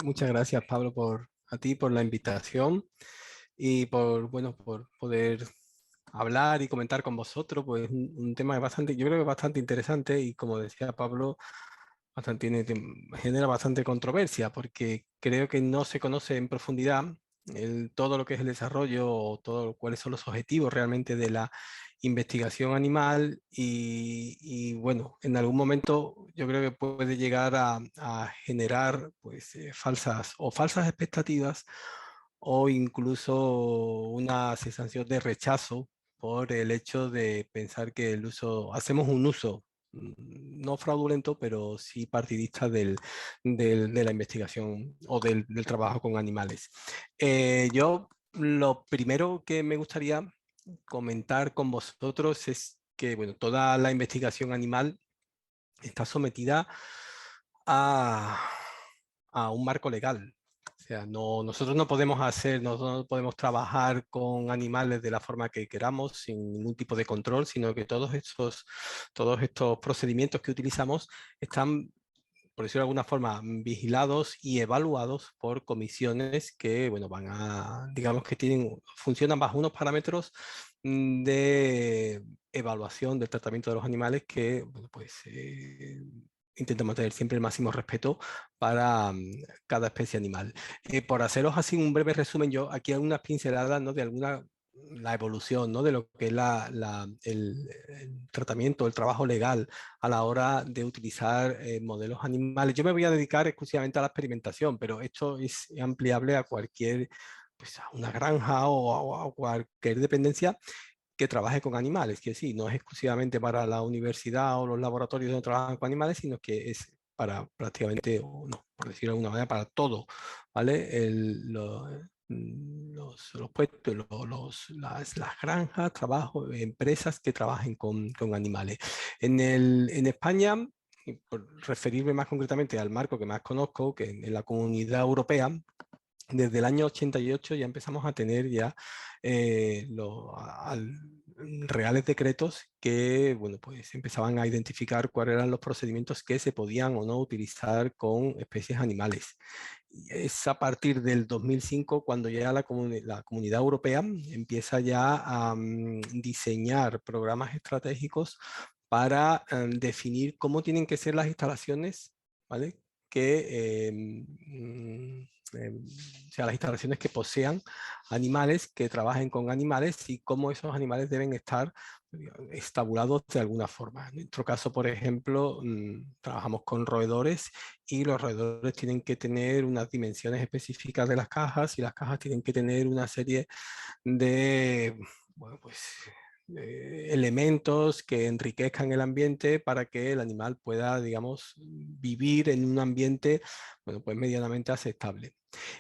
Muchas gracias, Pablo, a ti por la invitación y por poder hablar y comentar con vosotros, pues un tema bastante, yo creo que bastante interesante y como decía Pablo, genera bastante controversia porque creo que no se conoce en profundidad todo lo que es el desarrollo o cuáles son los objetivos realmente de la investigación animal y bueno, en algún momento yo creo que puede llegar a generar pues falsas expectativas o incluso una sensación de rechazo por el hecho de pensar que hacemos un uso no fraudulento, pero sí partidista de la investigación o del trabajo con animales. Yo lo primero que me gustaría comentar con vosotros es que, bueno, toda la investigación animal está sometida a, a un marco legal. O sea, nosotros no podemos trabajar con animales de la forma que queramos, sin ningún tipo de control, sino que todos estos procedimientos que utilizamos están, por decirlo de alguna forma, vigilados y evaluados por comisiones que, bueno, digamos que funcionan bajo unos parámetros de evaluación del tratamiento de los animales que, bueno, pues intento mantener siempre el máximo respeto para cada especie animal. Por haceros así un breve resumen, yo aquí hay unas pinceladas, ¿no? La evolución, ¿no? De lo que es el tratamiento, el trabajo legal a la hora de utilizar modelos animales. Yo me voy a dedicar exclusivamente a la experimentación, pero esto es ampliable a pues a una granja o a cualquier dependencia que trabaje con animales, que sí, no es exclusivamente para la universidad o los laboratorios donde trabajan con animales, sino que es para prácticamente, o no, por decirlo de alguna manera, para todo, ¿vale? Los puestos, las granjas, trabajo, empresas que trabajen con animales. En España, y por referirme más concretamente al marco que más conozco, que en la Comunidad Europea, desde el año 88 ya empezamos a tener ya reales decretos que, bueno, pues empezaban a identificar cuáles eran los procedimientos que se podían o no utilizar con especies animales. Y es a partir del 2005 cuando ya la Comunidad Europea empieza ya a diseñar programas estratégicos para definir cómo tienen que ser las instalaciones, ¿vale? O sea, las instalaciones que posean animales, que trabajen con animales y cómo esos animales deben estar estabulados de alguna forma. En nuestro caso, por ejemplo, trabajamos con roedores y los roedores tienen que tener unas dimensiones específicas de las cajas y las cajas tienen que tener una serie de, bueno, pues, elementos que enriquezcan el ambiente para que el animal pueda, digamos, vivir en un ambiente, bueno, pues medianamente aceptable.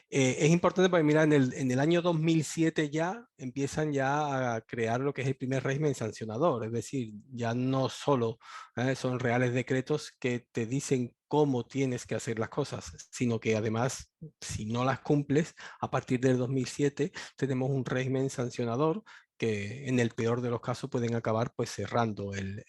Es importante porque, mira, en el año 2007 ya empiezan ya a crear lo que es el primer régimen sancionador, es decir, ya no solo son reales decretos que te dicen cómo tienes que hacer las cosas, sino que además, si no las cumples, a partir del 2007 tenemos un régimen sancionador que en el peor de los casos pueden acabar pues cerrando el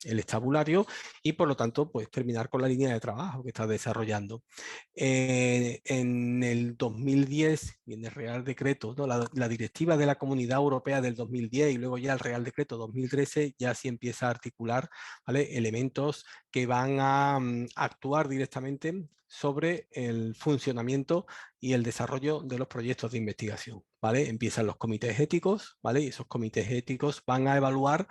estabulario y por lo tanto pues terminar con la línea de trabajo que estás desarrollando. En el 2010 viene el Real Decreto, ¿no? La directiva de la Comunidad Europea del 2010 y luego ya el Real Decreto 2013 ya sí empieza a articular, ¿vale? Elementos que van a actuar directamente sobre el funcionamiento y el desarrollo de los proyectos de investigación, ¿vale? Empiezan los comités éticos, ¿vale? Y esos comités éticos van a evaluar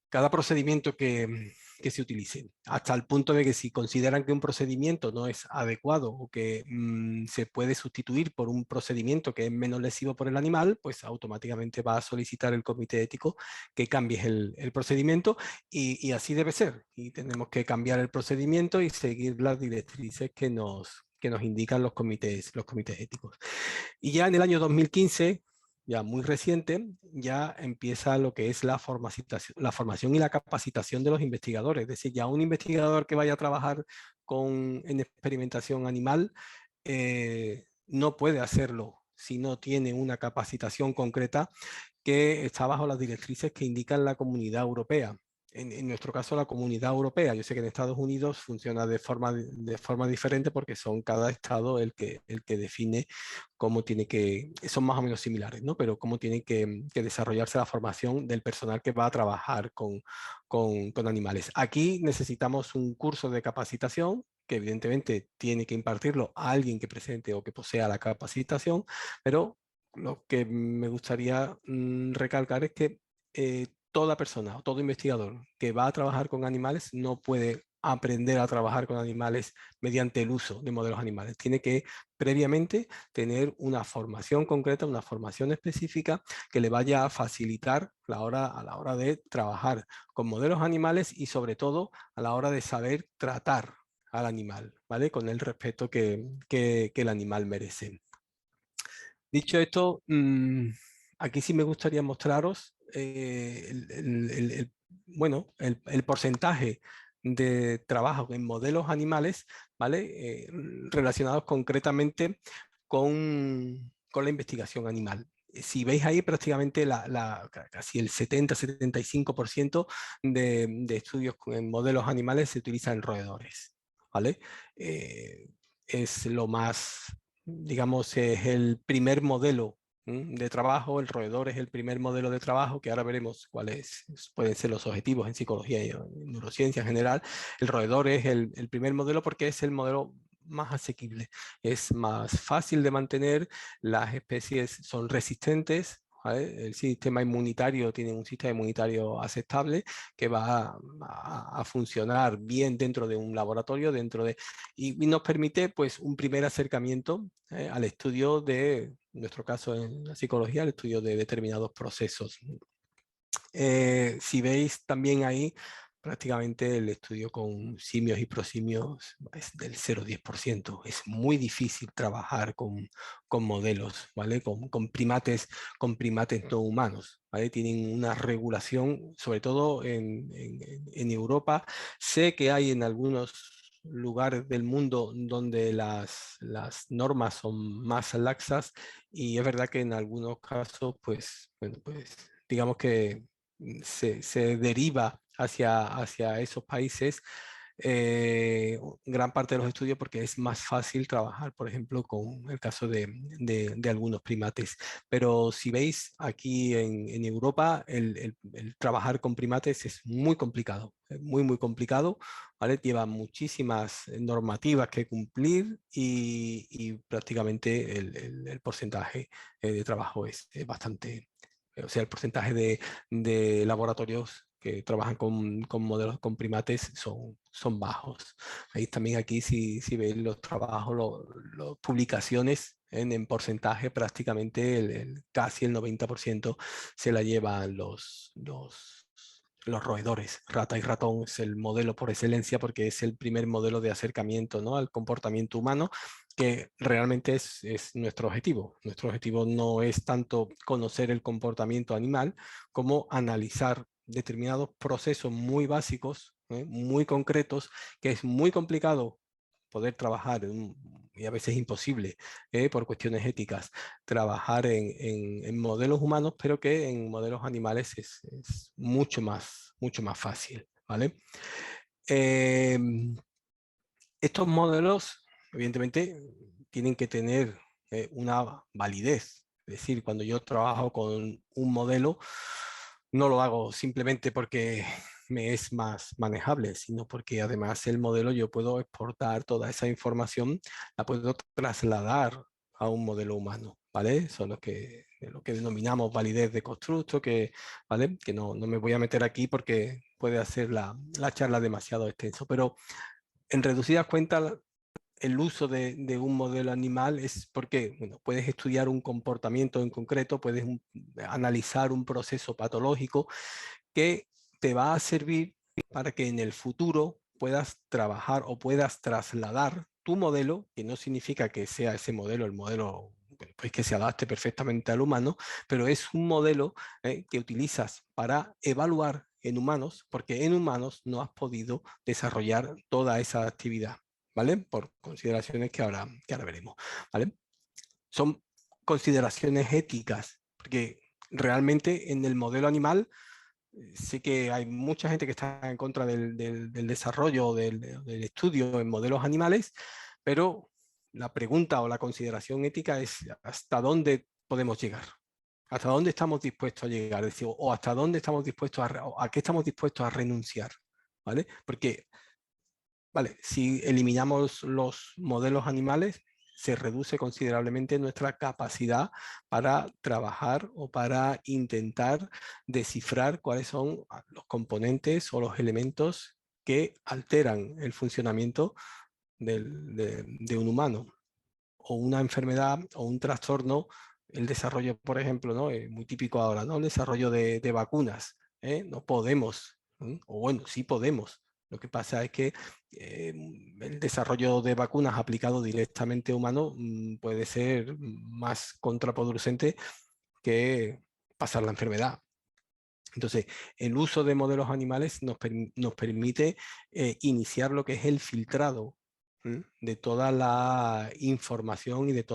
cada procedimiento que se utilice, hasta el punto de que si consideran que un procedimiento no es adecuado o que se puede sustituir por un procedimiento que es menos lesivo por el animal, pues automáticamente va a solicitar el comité ético que cambies el procedimiento y así debe ser. Y tenemos que cambiar el procedimiento y seguir las directrices que nos indican los comités éticos. Y ya en el año 2015, ya muy reciente, ya empieza lo que es la formación y la capacitación de los investigadores. Es decir, ya un investigador que vaya a trabajar en experimentación animal no puede hacerlo si no tiene una capacitación concreta que está bajo las directrices que indican la Comunidad Europea. en nuestro caso, la Comunidad Europea. Yo sé que en Estados Unidos funciona de forma diferente porque son cada estado el que define cómo tiene que, son más o menos similares, ¿no? Pero cómo tiene que desarrollarse la formación del personal que va a trabajar con animales. Aquí necesitamos un curso de capacitación que evidentemente tiene que impartirlo a alguien que presente o que posea la capacitación, pero lo que me gustaría recalcar es que toda persona o todo investigador que va a trabajar con animales no puede aprender a trabajar con animales mediante el uso de modelos animales. Tiene que previamente tener una formación concreta, una formación específica que le vaya a facilitar a la hora de trabajar con modelos animales y sobre todo a la hora de saber tratar al animal, ¿vale? Con el respeto que el animal merece. Dicho esto, aquí sí me gustaría mostraros bueno, el porcentaje de trabajo en modelos animales, ¿vale? Relacionados concretamente con la investigación animal. Si veis ahí, prácticamente casi el 70-75% de estudios en modelos animales se utilizan en roedores, ¿vale? Eh, es lo más, digamos, es el primer modelo de trabajo. El roedor es el primer modelo de trabajo, que ahora veremos cuáles pueden ser los objetivos en psicología y en neurociencia en general. El roedor es el primer modelo porque es el modelo más asequible, es más fácil de mantener, las especies son resistentes, ¿vale? El sistema inmunitario tiene un sistema inmunitario aceptable que va a funcionar bien dentro de un laboratorio, y nos permite pues un primer acercamiento al estudio de, en nuestro caso en la psicología, el estudio de determinados procesos. Si veis también ahí, prácticamente el estudio con simios y prosimios es del 0,10%. Es muy difícil trabajar con modelos, ¿vale? Con primates no humanos, ¿vale? Tienen una regulación, sobre todo en Europa. Sé que hay en algunos lugares del mundo donde las normas son más laxas y es verdad que en algunos casos, pues, bueno, pues digamos que se deriva hacia esos países gran parte de los estudios porque es más fácil trabajar, por ejemplo, con el caso de algunos primates. Pero si veis aquí en Europa, el trabajar con primates es muy complicado, es muy, muy complicado, ¿vale? Lleva muchísimas normativas que cumplir y prácticamente el porcentaje de trabajo es bastante, o sea, el porcentaje de laboratorios que trabajan con modelos con primates son bajos. Ahí también aquí si veis los trabajos, las publicaciones en porcentaje, prácticamente casi el 90% se la llevan los roedores. Rata y ratón es el modelo por excelencia porque es el primer modelo de acercamiento, ¿no?, al comportamiento humano, que realmente es nuestro objetivo. Nuestro objetivo no es tanto conocer el comportamiento animal como analizar determinados procesos muy básicos, muy concretos, que es muy complicado poder trabajar, y a veces imposible, por cuestiones éticas, trabajar en modelos humanos, pero que en modelos animales es mucho más fácil, ¿vale? Eh, Estos modelos, evidentemente, tienen que tener una validez. Es decir, cuando yo trabajo con un modelo, no lo hago simplemente porque me es más manejable, sino porque además el modelo yo puedo exportar toda esa información, la puedo trasladar a un modelo humano, ¿vale? Son lo que denominamos validez de constructo, ¿vale? Que no me voy a meter aquí porque puede hacer la charla demasiado extenso, pero en reducidas cuentas, el uso de un modelo animal es porque, bueno, puedes estudiar un comportamiento en concreto, puedes analizar un proceso patológico que te va a servir para que en el futuro puedas trabajar o puedas trasladar tu modelo, que no significa que sea ese modelo el modelo, bueno, pues que se adapte perfectamente al humano, pero es un modelo que utilizas para evaluar en humanos, porque en humanos no has podido desarrollar toda esa actividad, ¿vale? Por consideraciones que ahora veremos, ¿vale? Son consideraciones éticas, porque realmente en el modelo animal sé que hay mucha gente que está en contra del desarrollo, del estudio en modelos animales, pero la pregunta o la consideración ética es hasta dónde podemos llegar, hasta dónde estamos dispuestos a llegar, es decir, o hasta dónde estamos dispuestos a qué estamos dispuestos a renunciar, ¿vale? Porque, vale, si eliminamos los modelos animales, se reduce considerablemente nuestra capacidad para trabajar o para intentar descifrar cuáles son los componentes o los elementos que alteran el funcionamiento de un humano, o una enfermedad o un trastorno, el desarrollo, por ejemplo, ¿no? Muy típico ahora, ¿no? El desarrollo de vacunas, ¿eh? No podemos, ¿eh? O bueno, sí podemos. Lo que pasa es que el desarrollo de vacunas aplicado directamente a humanos puede ser más contraproducente que pasar la enfermedad. Entonces, el uso de modelos animales nos permite iniciar lo que es el filtrado de toda la información y de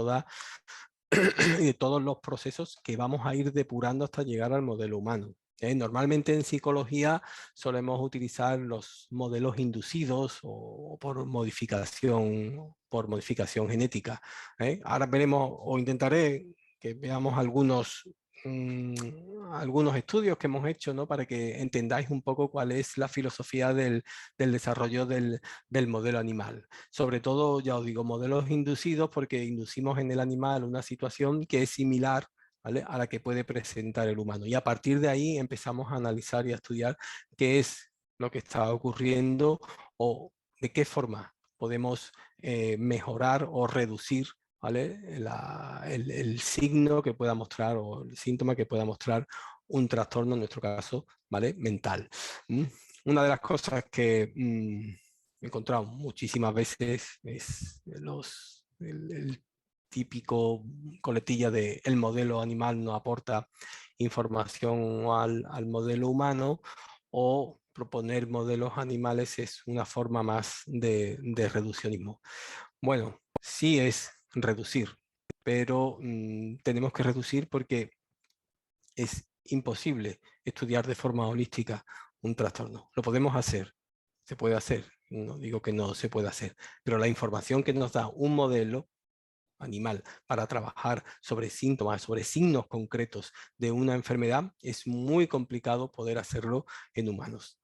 y de todos los procesos que vamos a ir depurando hasta llegar al modelo humano. Normalmente en psicología solemos utilizar los modelos inducidos o por modificación genética. Ahora veremos o intentaré que veamos algunos estudios que hemos hecho, ¿no? Para que entendáis un poco cuál es la filosofía del desarrollo del modelo animal. Sobre todo, ya os digo, modelos inducidos porque inducimos en el animal una situación que es similar, ¿vale?, a la que puede presentar el humano. Y a partir de ahí empezamos a analizar y a estudiar qué es lo que está ocurriendo o de qué forma podemos mejorar o reducir, ¿vale?, el signo que pueda mostrar o el síntoma que pueda mostrar un trastorno, en nuestro caso, ¿vale?, mental. Una de las cosas que he encontrado muchísimas veces es el típico coletilla de el modelo animal no aporta información al modelo humano, o proponer modelos animales es una forma más de reduccionismo. Bueno, sí es reducir, pero tenemos que reducir porque es imposible estudiar de forma holística un trastorno. Lo podemos hacer, se puede hacer, no digo que no se pueda hacer, pero la información que nos da un modelo animal para trabajar sobre síntomas, sobre signos concretos de una enfermedad, es muy complicado poder hacerlo en humanos.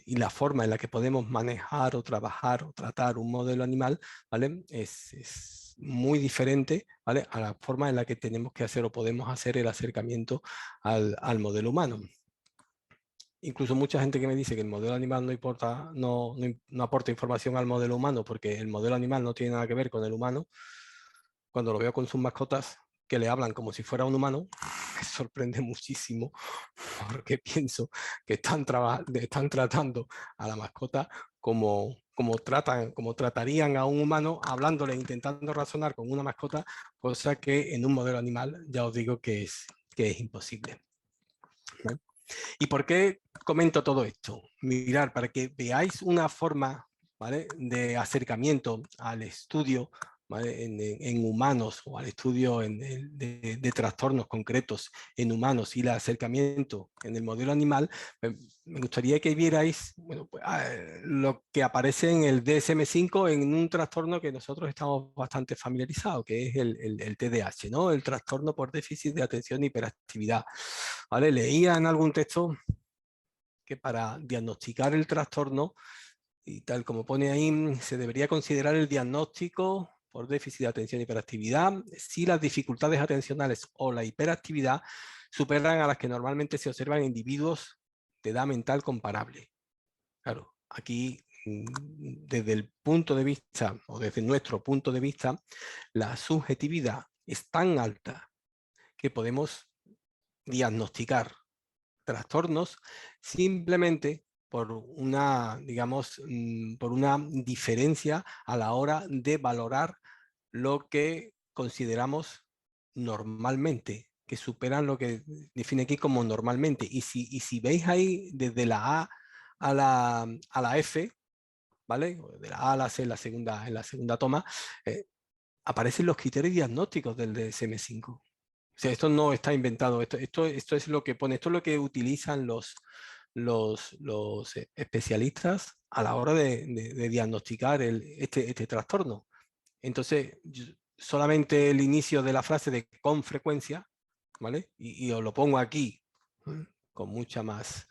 Y la forma en la que podemos manejar o trabajar o tratar un modelo animal, ¿vale?, es muy diferente, ¿vale?, a la forma en la que tenemos que hacer o podemos hacer el acercamiento al modelo humano. Incluso mucha gente que me dice que el modelo animal no aporta información al modelo humano porque el modelo animal no tiene nada que ver con el humano, cuando lo veo con sus mascotas que le hablan como si fuera un humano, me sorprende muchísimo, porque pienso que están tratando a la mascota como tratarían a un humano, hablándole, intentando razonar con una mascota, cosa que en un modelo animal ya os digo que es imposible, ¿vale? ¿Y por qué comento todo esto? Mirar, para que veáis una forma, ¿vale?, de acercamiento al estudio, ¿vale?, en humanos, o al estudio de trastornos concretos en humanos y el acercamiento en el modelo animal. Me gustaría que vierais, bueno, pues, lo que aparece en el DSM-5 en un trastorno que nosotros estamos bastante familiarizados, que es el TDAH, ¿no?, el trastorno por déficit de atención e hiperactividad. ¿Vale? Leía en algún texto que para diagnosticar el trastorno, y tal como pone ahí, se debería considerar el diagnóstico por déficit de atención y hiperactividad si las dificultades atencionales o la hiperactividad superan a las que normalmente se observan en individuos de edad mental comparable. Claro, aquí desde el punto de vista, o desde nuestro punto de vista, la subjetividad es tan alta que podemos diagnosticar trastornos simplemente por una, digamos, por una diferencia a la hora de valorar lo que consideramos normalmente, que superan lo que define aquí como normalmente. Y si veis ahí desde la A a la F, ¿vale?, de la A a la C en la segunda toma, aparecen los criterios diagnósticos del DSM-5. O sea, esto no está inventado, esto es lo que pone, esto es lo que utilizan los especialistas a la hora de diagnosticar este trastorno. Entonces, solamente el inicio de la frase de con frecuencia, ¿vale? Y os lo pongo aquí, con mucho más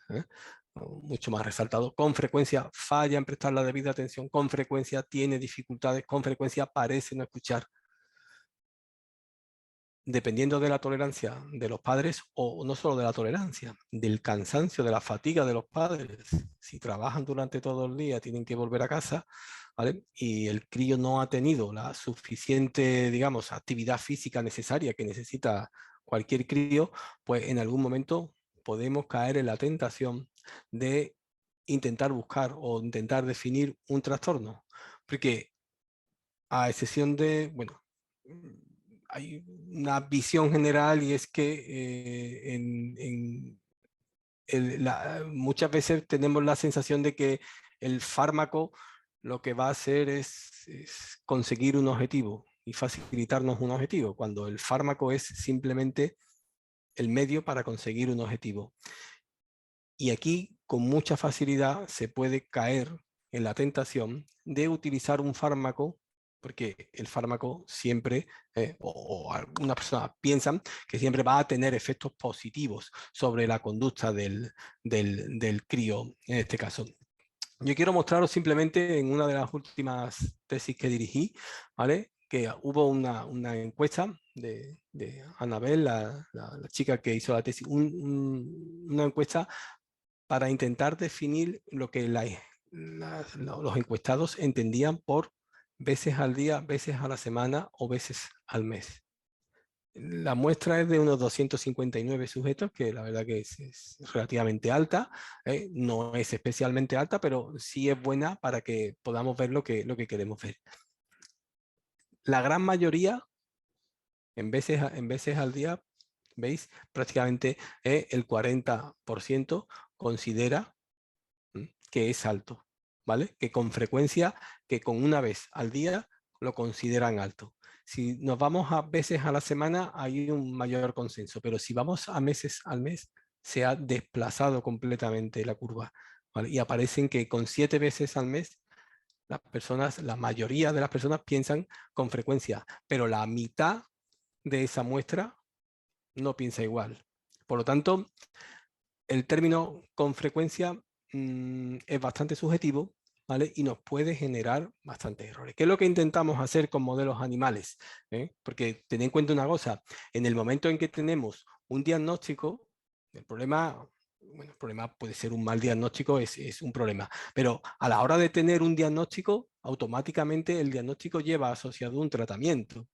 resaltado, con frecuencia falla en prestar la debida atención, con frecuencia tiene dificultades, con frecuencia parece no escuchar. Dependiendo de la tolerancia de los padres, o no solo de la tolerancia, del cansancio, de la fatiga de los padres. Si trabajan durante todo el día, tienen que volver a casa, ¿vale? Y el crío no ha tenido la suficiente, digamos, actividad física necesaria que necesita cualquier crío, pues en algún momento podemos caer en la tentación de intentar buscar o intentar definir un trastorno. Porque a excepción de, bueno, hay una visión general y es que muchas veces tenemos la sensación de que el fármaco lo que va a hacer es conseguir un objetivo y facilitarnos un objetivo, cuando el fármaco es simplemente el medio para conseguir un objetivo. Y aquí con mucha facilidad se puede caer en la tentación de utilizar un fármaco, porque el fármaco siempre, o algunas personas piensan que siempre va a tener efectos positivos sobre la conducta del crío, en este caso. Yo quiero mostraros simplemente en una de las últimas tesis que dirigí, ¿vale? Que hubo una encuesta de Anabel, la chica que hizo la tesis, una encuesta para intentar definir lo que los encuestados entendían por veces al día, veces a la semana o veces al mes. La muestra es de unos 259 sujetos, que la verdad que es relativamente alta, no es especialmente alta, pero sí es buena para que podamos ver lo que queremos ver. La gran mayoría, en veces al día, ¿veis? Prácticamente el 40% considera que es alto, ¿vale? Que con frecuencia, que con una vez al día lo consideran alto. Si nos vamos a veces a la semana, hay un mayor consenso, pero si vamos a meses al mes, se ha desplazado completamente la curva, ¿vale? Y aparecen que con 7 veces al mes, las personas, la mayoría de las personas piensan con frecuencia, pero la mitad de esa muestra no piensa igual. Por lo tanto, el término con frecuencia es bastante subjetivo, ¿vale? Y nos puede generar bastantes errores. ¿Qué es lo que intentamos hacer con modelos animales? Porque tened en cuenta una cosa, en el momento en que tenemos un diagnóstico, bueno, el problema puede ser un mal diagnóstico, es un problema, pero a la hora de tener un diagnóstico, automáticamente el diagnóstico lleva asociado un tratamiento.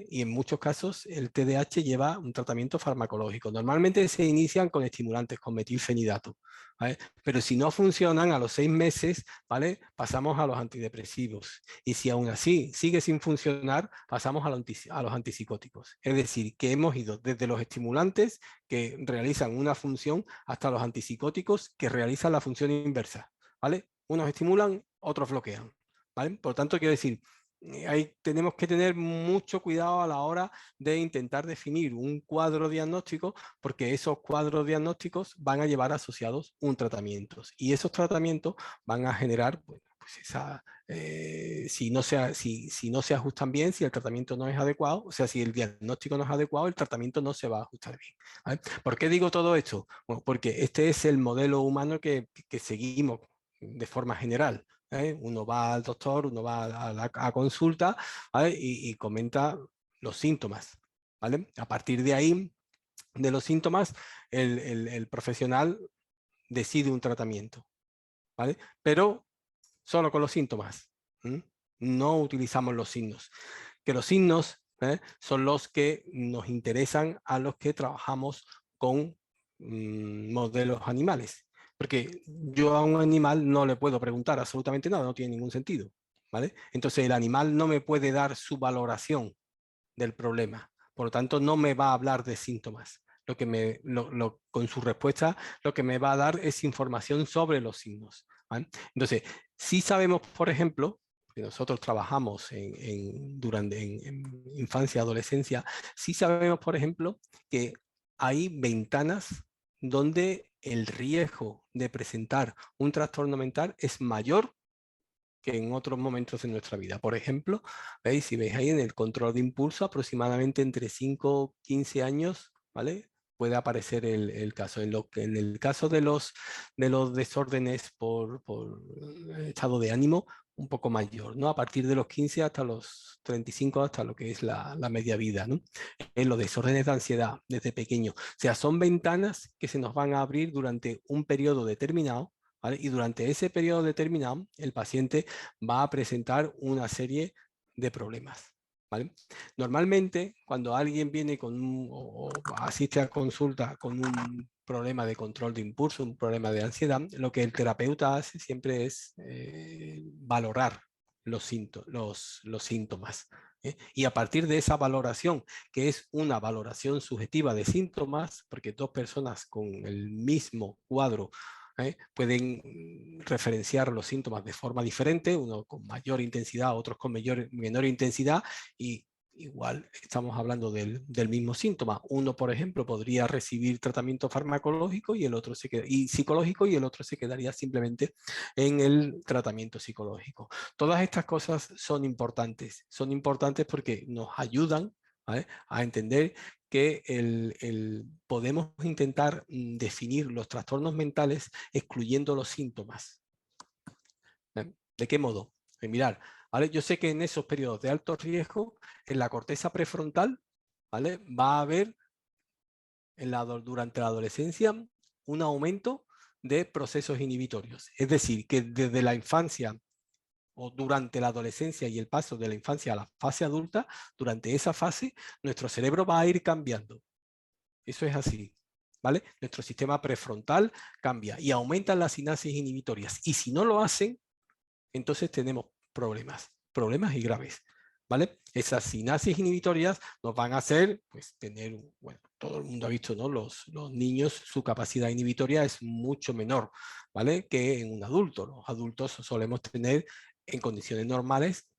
Y en muchos casos el TDAH lleva un tratamiento farmacológico. Normalmente se inician con estimulantes, con metilfenidato, ¿vale? Pero si no funcionan a los 6 meses, ¿vale? Pasamos a los antidepresivos. Y si aún así sigue sin funcionar, pasamos a los antipsicóticos. Es decir, que hemos ido desde los estimulantes que realizan una función hasta los antipsicóticos que realizan la función inversa, ¿vale? Unos estimulan, otros bloquean, ¿vale? Por lo tanto, quiero decir, ahí tenemos que tener mucho cuidado a la hora de intentar definir un cuadro diagnóstico, porque esos cuadros diagnósticos van a llevar asociados un tratamiento. Y esos tratamientos van a generar, bueno, pues si no se ajustan bien, si el tratamiento no es adecuado, o sea, si el diagnóstico no es adecuado, el tratamiento no se va a ajustar bien, ¿vale? ¿Por qué digo todo esto? Bueno, porque este es el modelo humano que seguimos de forma general. Uno va al doctor, uno va a consulta, ¿vale? Y comenta los síntomas, ¿vale? A partir de ahí, de los síntomas, el profesional decide un tratamiento, ¿vale? Pero solo con los síntomas. No utilizamos los signos. Que los signos son los que nos interesan a los que trabajamos con modelos animales. Porque yo a un animal no le puedo preguntar absolutamente nada, no tiene ningún sentido, ¿vale? Entonces el animal no me puede dar su valoración del problema. Por lo tanto, no me va a hablar de síntomas. Con su respuesta, lo que me va a dar es información sobre los signos, ¿vale? Entonces, si sabemos, por ejemplo, que nosotros trabajamos en infancia, adolescencia, sí sabemos, por ejemplo, que hay ventanas donde el riesgo de presentar un trastorno mental es mayor que en otros momentos de nuestra vida. Por ejemplo, ¿veis? Si veis ahí en el control de impulso, aproximadamente entre 5 y 15 años, ¿vale? Puede aparecer el caso. En el caso de los desórdenes por estado de ánimo, un poco mayor, ¿no? A partir de los 15 hasta los 35, hasta lo que es la media vida, ¿no? En los desórdenes de ansiedad desde pequeño. O sea, son ventanas que se nos van a abrir durante un periodo determinado, ¿vale? Y durante ese periodo determinado, el paciente va a presentar una serie de problemas, ¿vale? Normalmente, cuando alguien viene o asiste a consulta con un problema de control de impulso, un problema de ansiedad, lo que el terapeuta hace siempre es valorar los síntomas. Y a partir de esa valoración, que es una valoración subjetiva de síntomas, porque dos personas con el mismo cuadro pueden referenciar los síntomas de forma diferente, uno con mayor intensidad, otros con menor intensidad, y igual estamos hablando del mismo síntoma. Uno, por ejemplo, podría recibir tratamiento farmacológico y el otro psicológico, y el otro se quedaría simplemente en el tratamiento psicológico. Todas estas cosas son importantes porque nos ayudan, ¿vale?, a entender que podemos intentar definir los trastornos mentales excluyendo los síntomas. ¿De qué modo? Mirar, ¿vale? Yo sé que en esos periodos de alto riesgo, en la corteza prefrontal, ¿vale?, va a haber durante la adolescencia un aumento de procesos inhibitorios. Es decir, que desde la infancia o durante la adolescencia y el paso de la infancia a la fase adulta, durante esa fase, nuestro cerebro va a ir cambiando. Eso es así, ¿vale? Nuestro sistema prefrontal cambia y aumentan las sinapsis inhibitorias. Y si no lo hacen, entonces tenemos problemas y graves, ¿vale? Esas sinapsis inhibitorias nos van a hacer, pues, tener, bueno, todo el mundo ha visto, ¿no? Los niños, su capacidad inhibitoria es mucho menor, ¿vale?, que en un adulto. Los adultos solemos tener, en condiciones normales,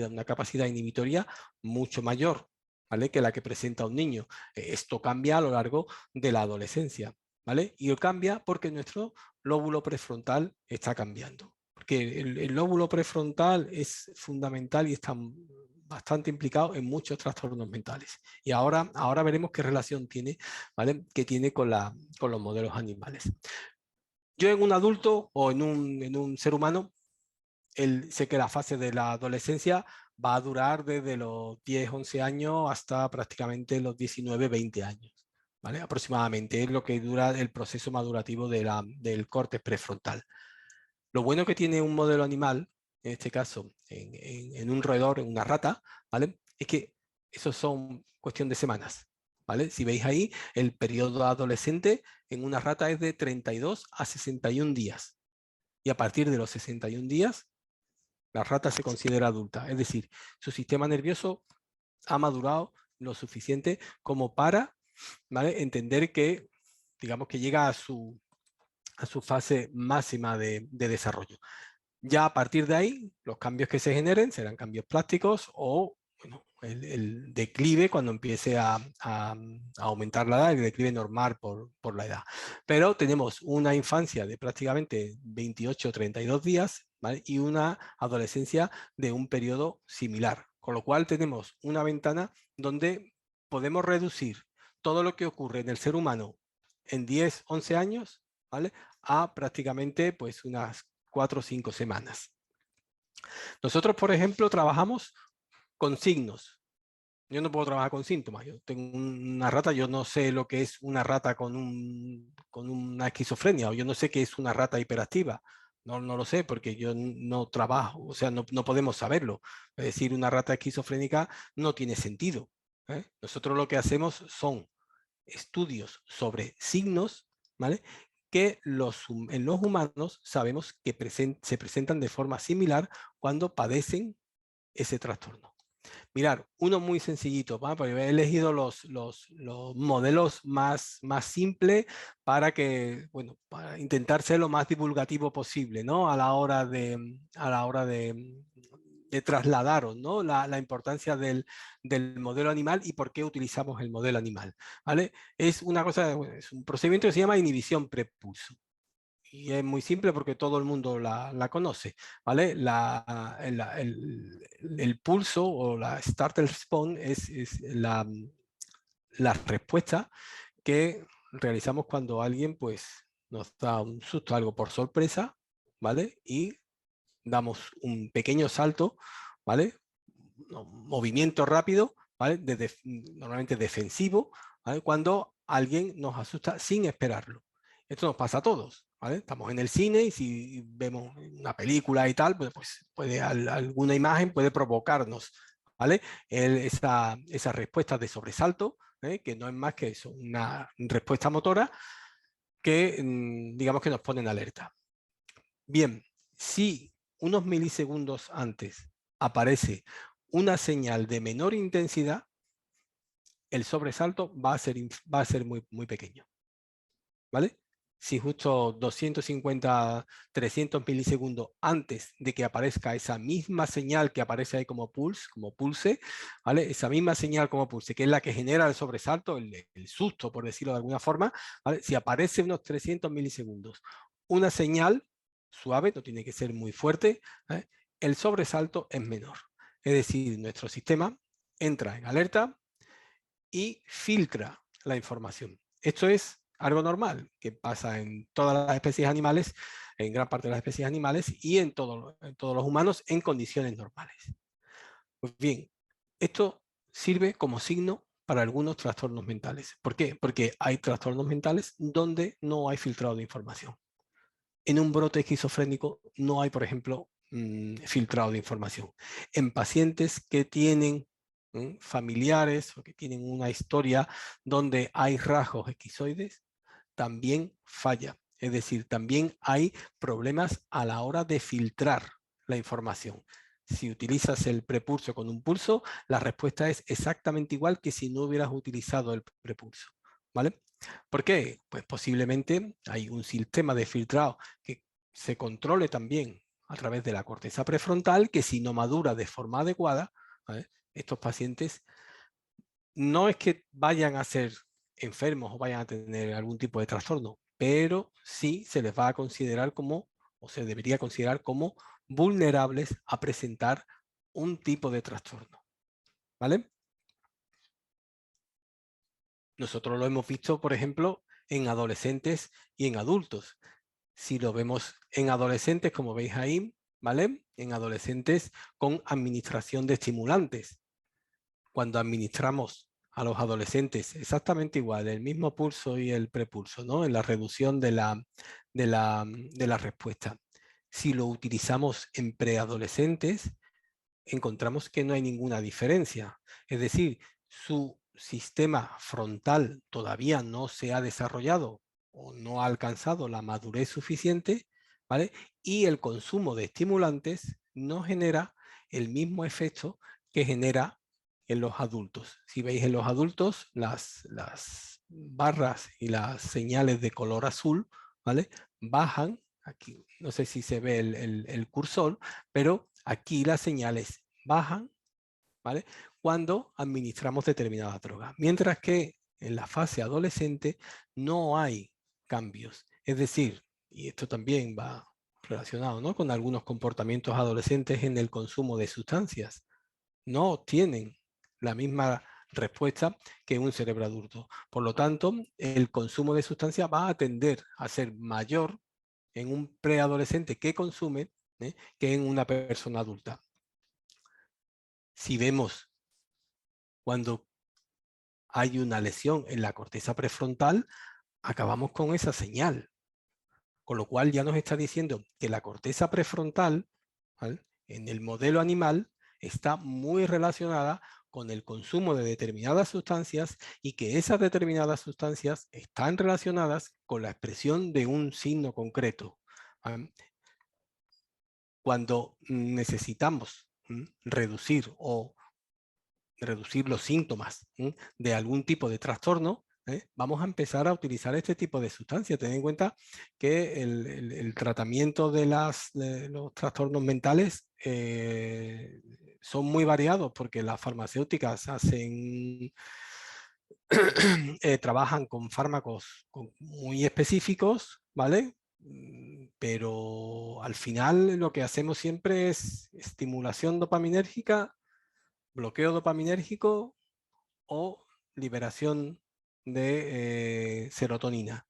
una capacidad inhibitoria mucho mayor, ¿vale?, que la que presenta un niño. Esto cambia a lo largo de la adolescencia, ¿vale? Y cambia porque nuestro lóbulo prefrontal está cambiando. Porque el lóbulo prefrontal es fundamental y está bastante implicado en muchos trastornos mentales. Y ahora veremos qué relación tiene, ¿vale?, que tiene con los modelos animales. Yo en un adulto o en un ser humano, sé que la fase de la adolescencia va a durar desde los 10, 11 años hasta prácticamente los 19, 20 años. ¿Vale? Aproximadamente es lo que dura el proceso madurativo del córtex prefrontal. Lo bueno que tiene un modelo animal, en este caso en un roedor, en una rata, ¿vale?, es que eso son cuestión de semanas, ¿vale? Si veis ahí, el periodo adolescente en una rata es de 32 a 61 días. Y a partir de los 61 días, la rata se considera adulta. Es decir, su sistema nervioso ha madurado lo suficiente como para, ¿vale?, entender que, digamos, que llega a su fase máxima de desarrollo. Ya a partir de ahí, los cambios que se generen serán cambios plásticos o, bueno, el declive cuando empiece a aumentar la edad, el declive normal por la edad. Pero tenemos una infancia de prácticamente 28 o 32 días, ¿vale?, y una adolescencia de un periodo similar. Con lo cual tenemos una ventana donde podemos reducir todo lo que ocurre en el ser humano en 10, 11 años, ¿vale?, a prácticamente, pues, unas 4 o 5 semanas. Nosotros, por ejemplo, trabajamos con signos. Yo no puedo trabajar con síntomas. Yo tengo una rata, yo no sé lo que es una rata con una esquizofrenia, o yo no sé qué es una rata hiperactiva. No lo sé porque yo no trabajo, o sea, no podemos saberlo. Es decir, una rata esquizofrénica no tiene sentido, ¿eh? Nosotros lo que hacemos son estudios sobre signos, ¿vale?, que en los humanos sabemos que se presentan de forma similar cuando padecen ese trastorno. Mirar, uno muy sencillito, ¿va?, porque he elegido los modelos más simples para para intentar ser lo más divulgativo posible, ¿no?, a la hora de trasladaros, ¿no? La importancia del modelo animal y por qué utilizamos el modelo animal, ¿vale? Es una cosa, es un procedimiento que se llama inhibición prepulso. Y es muy simple porque todo el mundo la conoce, ¿vale? El pulso o la startle response es la respuesta que realizamos cuando alguien pues nos da un susto, algo por sorpresa, ¿vale? Y damos un pequeño salto, ¿vale? Un movimiento rápido, ¿vale? Normalmente defensivo, ¿vale? Cuando alguien nos asusta sin esperarlo. Esto nos pasa a todos, ¿vale? Estamos en el cine y si vemos una película y tal, pues alguna imagen puede provocarnos, ¿vale? Esa respuesta de sobresalto, que no es más que eso, una respuesta motora que digamos que nos pone en alerta. Bien, si unos milisegundos antes aparece una señal de menor intensidad, el sobresalto va a ser muy, muy pequeño, ¿vale? Si justo 250, 300 milisegundos antes de que aparezca esa misma señal que aparece ahí como pulse, ¿vale? Esa misma señal como pulse, que es la que genera el sobresalto, el susto, por decirlo de alguna forma, ¿vale? Si aparece unos 300 milisegundos, una señal suave, no tiene que ser muy fuerte, ¿vale? El sobresalto es menor. Es decir, nuestro sistema entra en alerta y filtra la información. Esto es algo normal que pasa en todas las especies animales, en gran parte de las especies animales y en todos los humanos en condiciones normales. Pues bien, esto sirve como signo para algunos trastornos mentales. ¿Por qué? Porque hay trastornos mentales donde no hay filtrado de información. En un brote esquizofrénico no hay, por ejemplo, filtrado de información. En pacientes que tienen familiares o que tienen una historia donde hay rasgos esquizoides, también falla. Es decir, también hay problemas a la hora de filtrar la información. Si utilizas el prepulso con un pulso, la respuesta es exactamente igual que si no hubieras utilizado el prepulso, ¿vale? ¿Por qué? Pues posiblemente hay un sistema de filtrado que se controle también a través de la corteza prefrontal, que si no madura de forma adecuada, ¿vale? Estos pacientes no es que vayan a ser enfermos o vayan a tener algún tipo de trastorno, pero sí se les va a considerar como, o se debería considerar como vulnerables a presentar un tipo de trastorno, ¿vale? Nosotros lo hemos visto, por ejemplo, en adolescentes y en adultos. Si lo vemos en adolescentes, como veis ahí, ¿vale? En adolescentes con administración de estimulantes. Cuando administramos a los adolescentes exactamente igual, el mismo pulso y el prepulso, ¿no? En la reducción de la respuesta. Si lo utilizamos en preadolescentes, encontramos que no hay ninguna diferencia. Es decir, su sistema frontal todavía no se ha desarrollado o no ha alcanzado la madurez suficiente, ¿vale? Y el consumo de estimulantes no genera el mismo efecto que genera en los adultos. Si veis en los adultos, las barras y las señales de color azul, ¿vale? Bajan, aquí no sé si se ve el cursor, pero aquí las señales bajan, ¿vale? Cuando administramos determinada droga. Mientras que en la fase adolescente no hay cambios. Es decir, y esto también va relacionado, ¿no?, con algunos comportamientos adolescentes en el consumo de sustancias. No tienen la misma respuesta que un cerebro adulto. Por lo tanto, el consumo de sustancias va a tender a ser mayor en un preadolescente que consume que en una persona adulta. Si vemos cuando hay una lesión en la corteza prefrontal, acabamos con esa señal. Con lo cual ya nos está diciendo que la corteza prefrontal, ¿vale?, en el modelo animal está muy relacionada con el consumo de determinadas sustancias y que esas determinadas sustancias están relacionadas con la expresión de un signo concreto. ¿Vale? Cuando necesitamos reducir los síntomas de algún tipo de trastorno, vamos a empezar a utilizar este tipo de sustancias. Ten en cuenta que el tratamiento de los trastornos mentales son muy variados porque las farmacéuticas hacen, trabajan con fármacos muy específicos, ¿vale? Pero al final lo que hacemos siempre es estimulación dopaminérgica, bloqueo dopaminérgico o liberación de serotonina.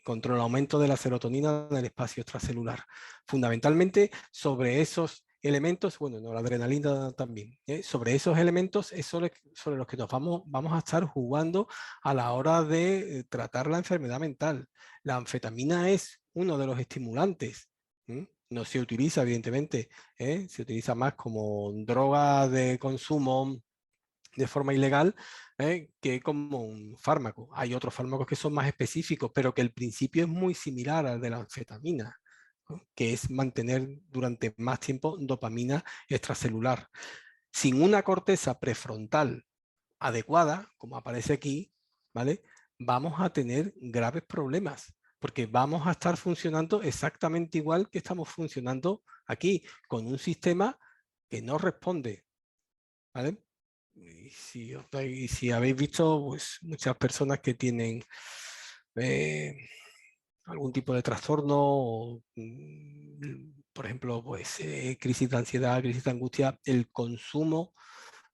Contra el aumento de la serotonina en el espacio extracelular. Fundamentalmente sobre esos elementos, bueno, no, la adrenalina también, sobre esos elementos es sobre los que nos vamos a estar jugando a la hora de tratar la enfermedad mental. La anfetamina es uno de los estimulantes. No se utiliza, evidentemente, se utiliza más como droga de consumo de forma ilegal, que como un fármaco. Hay otros fármacos que son más específicos, pero que el principio es muy similar al de la anfetamina, ¿no? Que es mantener durante más tiempo dopamina extracelular. Sin una corteza prefrontal adecuada, como aparece aquí, ¿vale? Vamos a tener graves problemas, porque vamos a estar funcionando exactamente igual que estamos funcionando aquí, con un sistema que no responde, ¿vale? Y si habéis visto, pues muchas personas que tienen eh, algún tipo de trastorno, o, por ejemplo, pues crisis de ansiedad, crisis de angustia, el consumo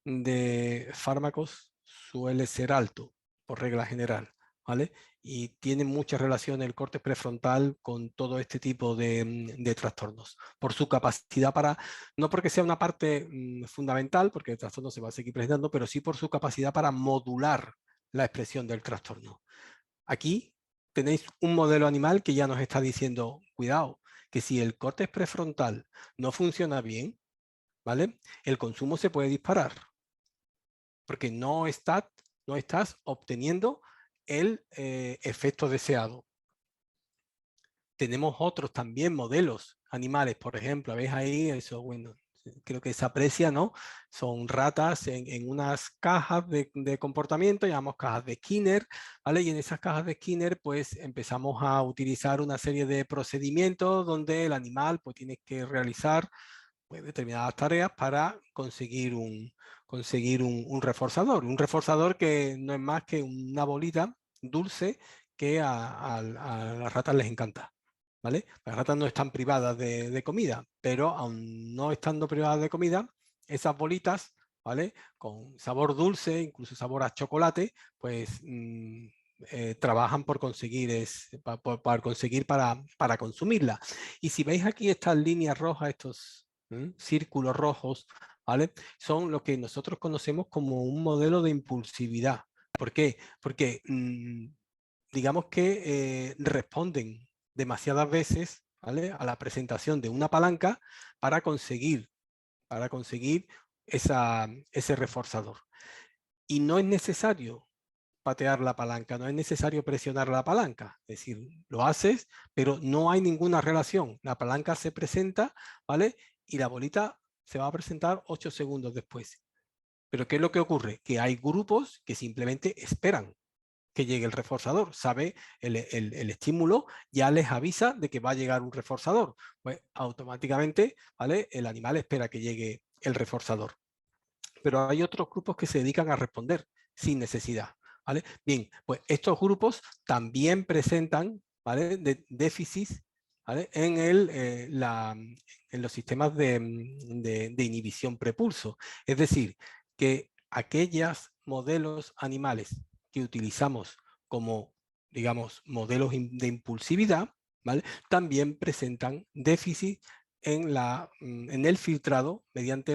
de fármacos suele ser alto, por regla general, ¿vale? Y tiene mucha relación el corte prefrontal con todo este tipo de trastornos, por su capacidad para, no porque sea una parte fundamental, porque el trastorno se va a seguir presentando, pero sí por su capacidad para modular la expresión del trastorno. Aquí tenéis un modelo animal que ya nos está diciendo, cuidado, que si el córtex prefrontal no funciona bien, ¿vale? El consumo se puede disparar porque no estás obteniendo el efecto deseado. Tenemos otros también modelos animales, por ejemplo, veis ahí eso, bueno, creo que se aprecia, ¿no? Son ratas en unas cajas de comportamiento, llamamos cajas de Skinner, ¿vale? Y en esas cajas de Skinner, pues empezamos a utilizar una serie de procedimientos donde el animal, pues tiene que realizar pues, determinadas tareas para conseguir un reforzador. Un reforzador que no es más que una bolita dulce que a las ratas les encanta. ¿Vale? Las ratas no están privadas de comida, pero aun no estando privadas de comida, esas bolitas, ¿vale? Con sabor dulce, incluso sabor a chocolate, pues trabajan por conseguir, para consumirla. Y si veis aquí estas líneas rojas, estos círculos rojos, ¿vale? Son lo que nosotros conocemos como un modelo de impulsividad. ¿Por qué? Porque digamos que responden demasiadas veces, ¿vale? A la presentación de una palanca para conseguir ese reforzador. Y no es necesario patear la palanca, no es necesario presionar la palanca, es decir, lo haces, pero no hay ninguna relación. La palanca se presenta, ¿vale? Y la bolita se va a presentar 8 segundos después. Pero ¿qué es lo que ocurre? Que hay grupos que simplemente esperan que llegue el reforzador, sabe el estímulo, ya les avisa de que va a llegar un reforzador, pues automáticamente, ¿vale? El animal espera que llegue el reforzador. Pero hay otros grupos que se dedican a responder sin necesidad, ¿vale? Bien, pues estos grupos también presentan, ¿vale? Déficits, ¿vale? En los sistemas de inhibición prepulso. Es decir, que aquellos modelos animales que utilizamos como, digamos, modelos de impulsividad, ¿vale? También presentan déficit en el filtrado mediante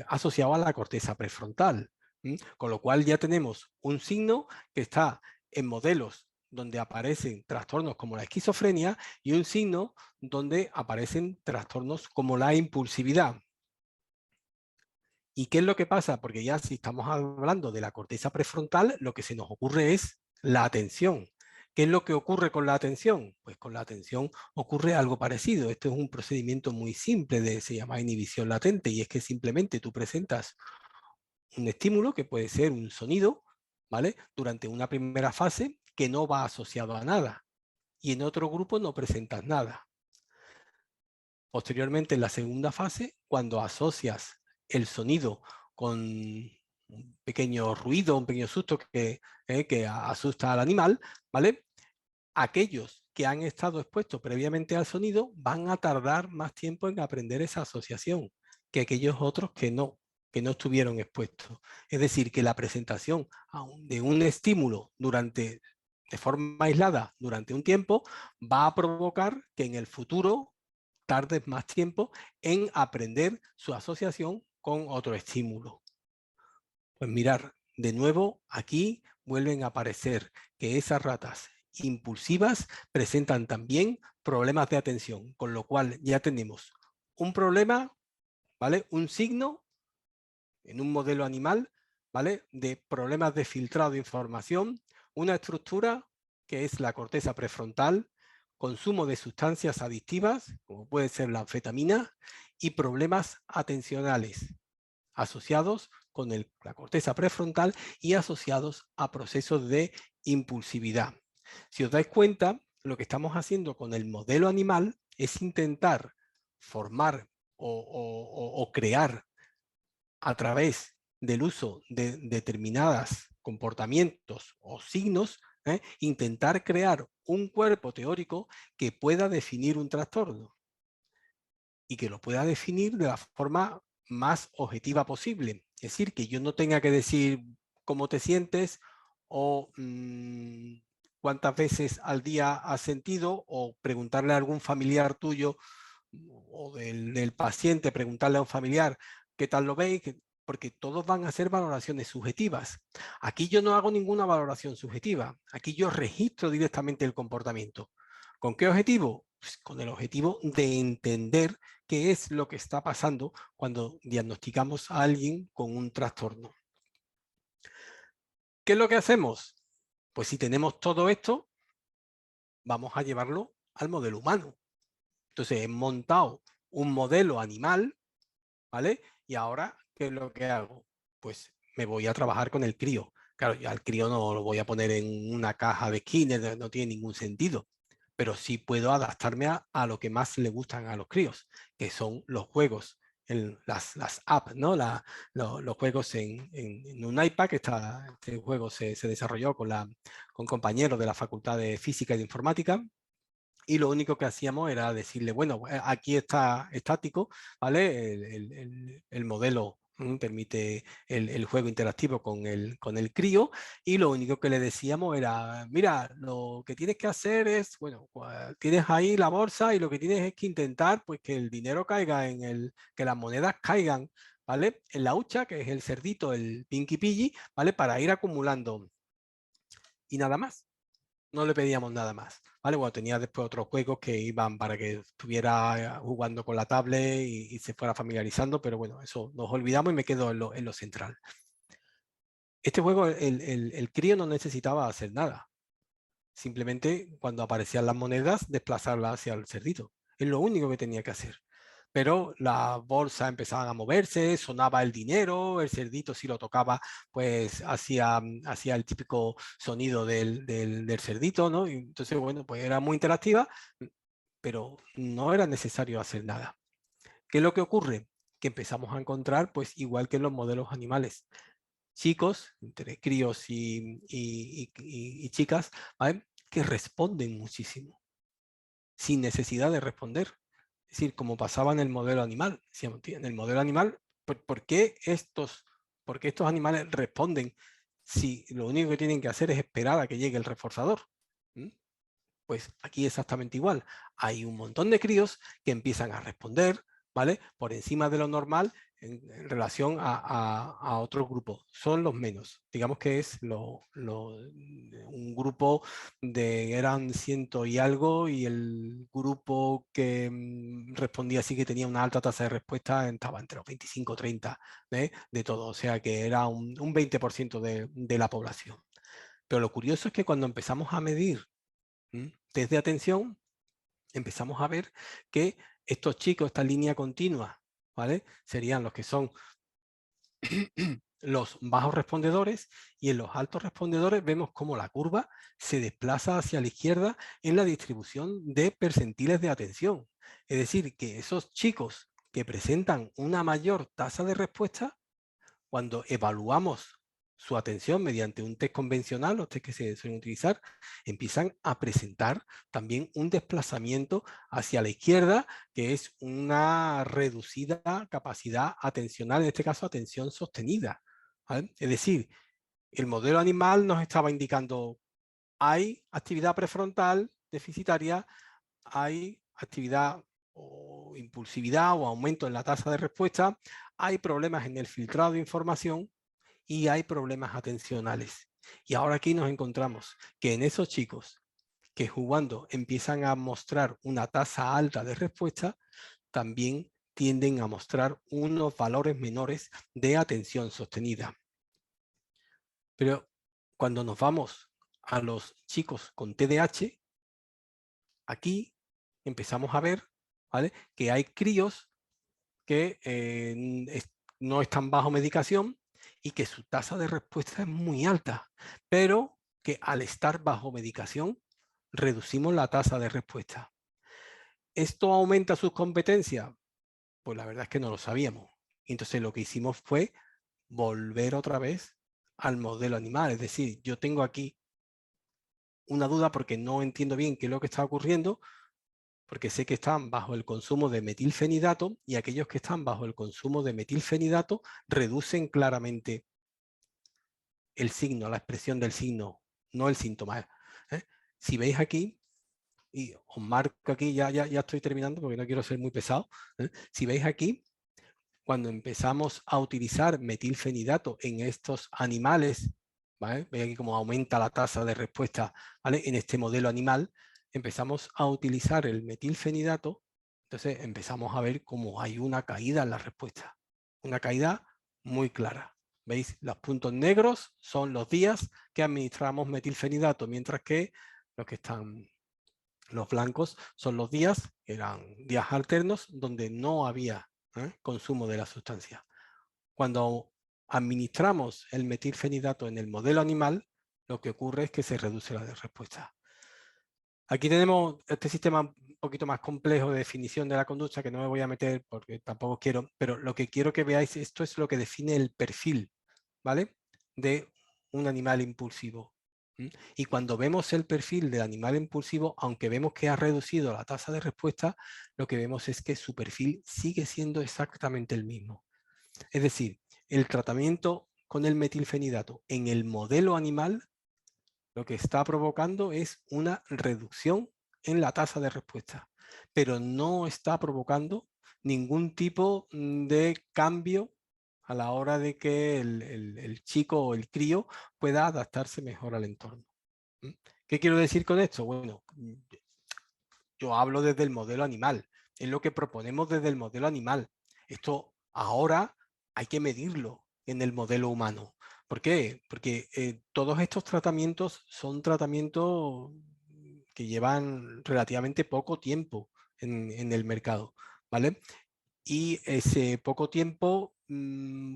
asociado a la corteza prefrontal. Con lo cual ya tenemos un signo que está en modelos donde aparecen trastornos como la esquizofrenia y un signo donde aparecen trastornos como la impulsividad. ¿Y qué es lo que pasa? Porque ya si estamos hablando de la corteza prefrontal, lo que se nos ocurre es la atención. ¿Qué es lo que ocurre con la atención? Pues con la atención ocurre algo parecido. Este es un procedimiento muy simple, se llama inhibición latente, y es que simplemente tú presentas un estímulo que puede ser un sonido, ¿vale? Durante una primera fase que no va asociado a nada, y en otro grupo no presentas nada. Posteriormente, en la segunda fase, cuando asocias el sonido con un pequeño ruido, un pequeño susto que asusta al animal, ¿vale? Aquellos que han estado expuestos previamente al sonido van a tardar más tiempo en aprender esa asociación que aquellos otros que no estuvieron expuestos. Es decir, que la presentación de un estímulo de forma aislada durante un tiempo va a provocar que en el futuro tardes más tiempo en aprender su asociación con otro estímulo. Pues mirar, de nuevo aquí vuelven a aparecer que esas ratas impulsivas presentan también problemas de atención, con lo cual ya tenemos un problema, ¿vale? Un signo en un modelo animal, ¿vale? De problemas de filtrado de información, una estructura que es la corteza prefrontal, consumo de sustancias adictivas, como puede ser la anfetamina, y problemas atencionales asociados con la corteza prefrontal y asociados a procesos de impulsividad. Si os dais cuenta, lo que estamos haciendo con el modelo animal es intentar formar o crear a través del uso de determinados comportamientos o signos, intentar crear un cuerpo teórico que pueda definir un trastorno y que lo pueda definir de la forma más objetiva posible. Es decir, que yo no tenga que decir cómo te sientes o cuántas veces al día has sentido, o preguntarle a algún familiar tuyo o del paciente, preguntarle a un familiar qué tal lo veis, porque todos van a ser valoraciones subjetivas. Aquí yo no hago ninguna valoración subjetiva, aquí yo registro directamente el comportamiento. ¿Con qué objetivo? Pues con el objetivo de entender qué es lo que está pasando cuando diagnosticamos a alguien con un trastorno. ¿Qué es lo que hacemos? Pues si tenemos todo esto, vamos a llevarlo al modelo humano. Entonces he montado un modelo animal, ¿vale? Y ahora, ¿qué es lo que hago? Pues me voy a trabajar con el crío. Claro, ya al crío no lo voy a poner en una caja de Skinner, no tiene ningún sentido. Pero sí puedo adaptarme a lo que más le gustan a los críos, que son los juegos, las apps, ¿no? Los juegos en un iPad. Este juego se desarrolló con compañeros de la Facultad de Física y de Informática, y lo único que hacíamos era decirle, bueno, aquí está estático, ¿vale? El modelo permite el juego interactivo con el crío, y lo único que le decíamos era, mira, lo que tienes que hacer es, bueno, tienes ahí la bolsa y lo que tienes es que intentar pues que el dinero caiga que las monedas caigan, ¿vale? En la hucha, que es el cerdito, el Pinky Piggy, ¿vale? Para ir acumulando, y nada más. No le pedíamos nada más, ¿vale? Bueno, tenía después otros juegos que iban para que estuviera jugando con la tablet y se fuera familiarizando, pero bueno, eso nos olvidamos y me quedo en lo central. Este juego, el crío no necesitaba hacer nada. Simplemente cuando aparecían las monedas, desplazarlas hacia el cerdito. Es lo único que tenía que hacer. Pero las bolsas empezaban a moverse, sonaba el dinero, el cerdito si lo tocaba, pues hacía el típico sonido del cerdito, ¿no? Y entonces, bueno, pues era muy interactiva, pero no era necesario hacer nada. ¿Qué es lo que ocurre? Que empezamos a encontrar, pues igual que en los modelos animales, chicos, entre críos y chicas, ¿vale? Que responden muchísimo, sin necesidad de responder. Es decir, como pasaba en el modelo animal. Decíamos, tío, en el modelo animal, ¿por qué estos animales responden si lo único que tienen que hacer es esperar a que llegue el reforzador? ¿Mm? Pues aquí exactamente igual. Hay un montón de críos que empiezan a responder, ¿vale? Por encima de lo normal en relación a otros grupos. Son los menos. Digamos que es un grupo eran 100 y algo, y el grupo que respondía así, que tenía una alta tasa de respuesta, estaba entre los 25 o 30 de todo. O sea que era un 20% de la población. Pero lo curioso es que cuando empezamos a medir desde atención, empezamos a ver que estos chicos, esta línea continua, ¿vale? Serían los que son los bajos respondedores, y en los altos respondedores vemos cómo la curva se desplaza hacia la izquierda en la distribución de percentiles de atención. Es decir, que esos chicos que presentan una mayor tasa de respuesta, cuando evaluamos su atención mediante un test convencional, los test que se suelen utilizar, empiezan a presentar también un desplazamiento hacia la izquierda, que es una reducida capacidad atencional, en este caso atención sostenida, ¿vale? Es decir, el modelo animal nos estaba indicando, hay actividad prefrontal deficitaria, hay actividad o impulsividad o aumento en la tasa de respuesta, hay problemas en el filtrado de información y hay problemas atencionales. Y ahora aquí nos encontramos que en esos chicos que jugando empiezan a mostrar una tasa alta de respuesta, también tienden a mostrar unos valores menores de atención sostenida. Pero cuando nos vamos a los chicos con TDAH, aquí empezamos a ver, ¿vale?, que hay críos que no están bajo medicación y que su tasa de respuesta es muy alta, pero que al estar bajo medicación reducimos la tasa de respuesta. ¿Esto aumenta sus competencias? Pues la verdad es que no lo sabíamos. Entonces lo que hicimos fue volver otra vez al modelo animal. Es decir, yo tengo aquí una duda porque no entiendo bien qué es lo que está ocurriendo, porque sé que están bajo el consumo de metilfenidato y aquellos que están bajo el consumo de metilfenidato reducen claramente el signo, la expresión del signo, no el síntoma. ¿Eh? Si veis aquí, y os marco aquí, ya estoy terminando porque no quiero ser muy pesado. Si veis aquí, cuando empezamos a utilizar metilfenidato en estos animales, ¿vale?, veis aquí cómo aumenta la tasa de respuesta, ¿vale?, en este modelo animal, empezamos a utilizar el metilfenidato, entonces empezamos a ver cómo hay una caída en la respuesta, una caída muy clara. ¿Veis? Los puntos negros son los días que administramos metilfenidato, mientras que los blancos son los días, que eran días alternos, donde no había consumo de la sustancia. Cuando administramos el metilfenidato en el modelo animal, lo que ocurre es que se reduce la respuesta. Aquí tenemos este sistema un poquito más complejo de definición de la conducta, que no me voy a meter porque tampoco quiero, pero lo que quiero que veáis, esto es lo que define el perfil, ¿vale?, de un animal impulsivo. Y cuando vemos el perfil del animal impulsivo, aunque vemos que ha reducido la tasa de respuesta, lo que vemos es que su perfil sigue siendo exactamente el mismo. Es decir, el tratamiento con el metilfenidato en el modelo animal lo que está provocando es una reducción en la tasa de respuesta, pero no está provocando ningún tipo de cambio a la hora de que el chico o el crío pueda adaptarse mejor al entorno. ¿Qué quiero decir con esto? Bueno, yo hablo desde el modelo animal, es lo que proponemos desde el modelo animal. Esto ahora hay que medirlo en el modelo humano. ¿Por qué? Porque todos estos tratamientos son tratamientos que llevan relativamente poco tiempo en el mercado, ¿vale? Y ese poco tiempo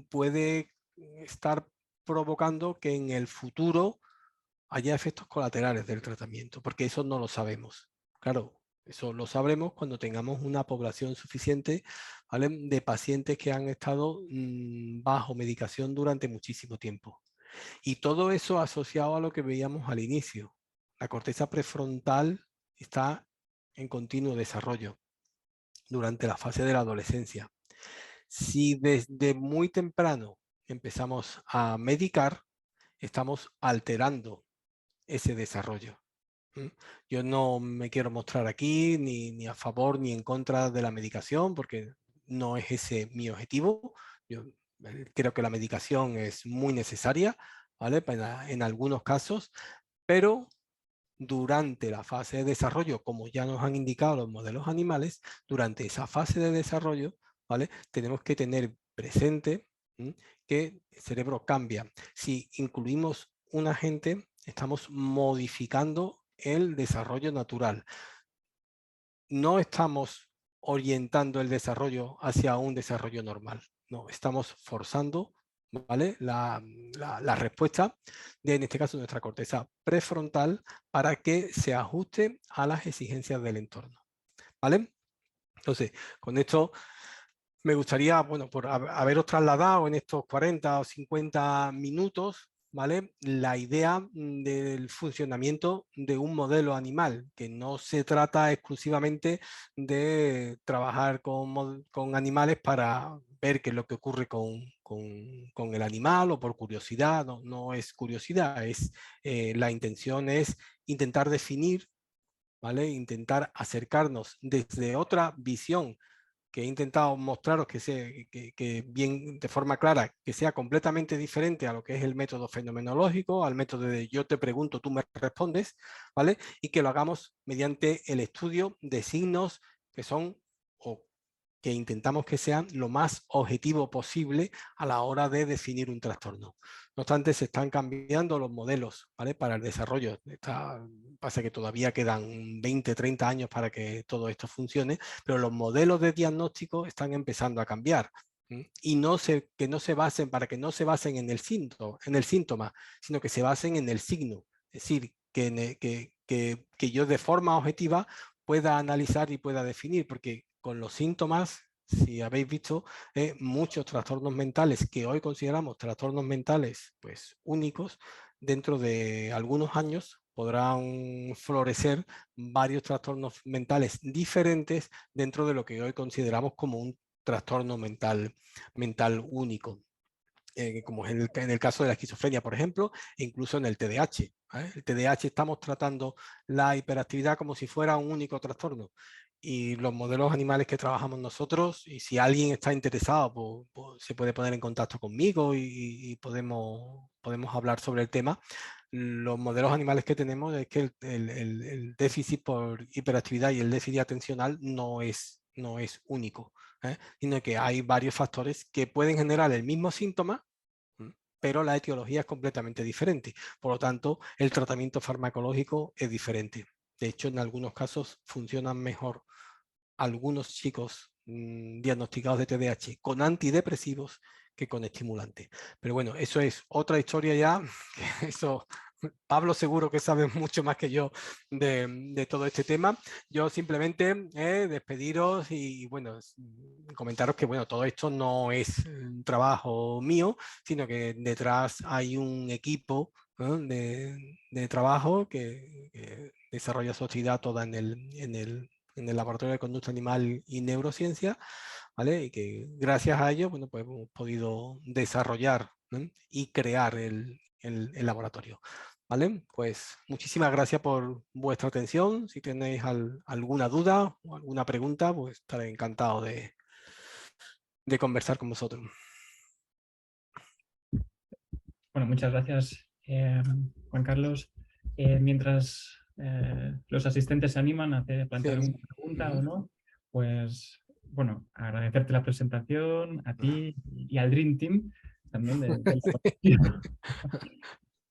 puede estar provocando que en el futuro haya efectos colaterales del tratamiento, porque eso no lo sabemos. Claro, eso lo sabremos cuando tengamos una población suficiente, ¿vale?, de pacientes que han estado bajo medicación durante muchísimo tiempo. Y todo eso asociado a lo que veíamos al inicio. La corteza prefrontal está en continuo desarrollo durante la fase de la adolescencia. Si desde muy temprano empezamos a medicar, estamos alterando ese desarrollo. Yo no me quiero mostrar aquí ni a favor ni en contra de la medicación, porque no es ese mi objetivo. Yo creo que la medicación es muy necesaria, ¿vale?, en algunos casos, pero durante la fase de desarrollo, como ya nos han indicado los modelos animales, durante esa fase de desarrollo, ¿vale?, tenemos que tener presente que el cerebro cambia. Si incluimos un agente, estamos modificando el desarrollo natural. No estamos orientando el desarrollo hacia un desarrollo normal. No, estamos forzando, ¿vale?, la respuesta de, en este caso, nuestra corteza prefrontal para que se ajuste a las exigencias del entorno, ¿vale? Entonces, con esto me gustaría, bueno, por haberos trasladado en estos 40 o 50 minutos, ¿vale? La idea del funcionamiento de un modelo animal, que no se trata exclusivamente de trabajar con animales para ver qué es lo que ocurre con el animal o por curiosidad, no, no es curiosidad, la intención es intentar definir, ¿vale? Intentar acercarnos desde otra visión que he intentado mostraros que bien de forma clara, que sea completamente diferente a lo que es el método fenomenológico, al método de yo te pregunto, tú me respondes, ¿vale? Y que lo hagamos mediante el estudio de signos que son o que intentamos que sean lo más objetivo posible a la hora de definir un trastorno. No obstante, se están cambiando los modelos, ¿vale? Para el desarrollo. Pasa que todavía quedan 20, 30 años para que todo esto funcione, pero los modelos de diagnóstico están empezando a cambiar. Y que no se basen, para que no se basen en el síntoma, sino que se basen en el signo. Es decir, que yo de forma objetiva pueda analizar y pueda definir, porque con los síntomas, si habéis visto, muchos trastornos mentales que hoy consideramos trastornos mentales pues únicos, dentro de algunos años podrán florecer varios trastornos mentales diferentes dentro de lo que hoy consideramos como un trastorno mental único. Como es en el caso de la esquizofrenia, por ejemplo, e incluso en el TDAH. ¿Vale? El TDAH estamos tratando la hiperactividad como si fuera un único trastorno. Y los modelos animales que trabajamos nosotros, y si alguien está interesado, pues se puede poner en contacto conmigo y podemos hablar sobre el tema. Los modelos animales que tenemos es que el déficit por hiperactividad y el déficit atencional no es único, sino que hay varios factores que pueden generar el mismo síntoma, pero la etiología es completamente diferente. Por lo tanto, el tratamiento farmacológico es diferente. De hecho, en algunos casos funcionan mejor algunos chicos diagnosticados de TDAH con antidepresivos que con estimulantes. Pero bueno, eso es otra historia ya, que eso Pablo seguro que sabe mucho más que yo de todo este tema. Yo simplemente despediros y bueno, comentaros que bueno, todo esto no es un trabajo mío, sino que detrás hay un equipo, ¿no? de trabajo que desarrolla su actividad toda en el Laboratorio de Conducta Animal y Neurociencia, ¿vale? Y que gracias a ello, bueno, pues hemos podido desarrollar, ¿no? y crear el laboratorio. ¿Vale? Pues muchísimas gracias por vuestra atención. Si tenéis alguna duda o alguna pregunta, pues estaré encantado de conversar con vosotros. Bueno, muchas gracias, Juan Carlos. Mientras los asistentes se animan a plantear alguna pregunta o no, pues bueno, agradecerte la presentación a ti y al Dream Team también del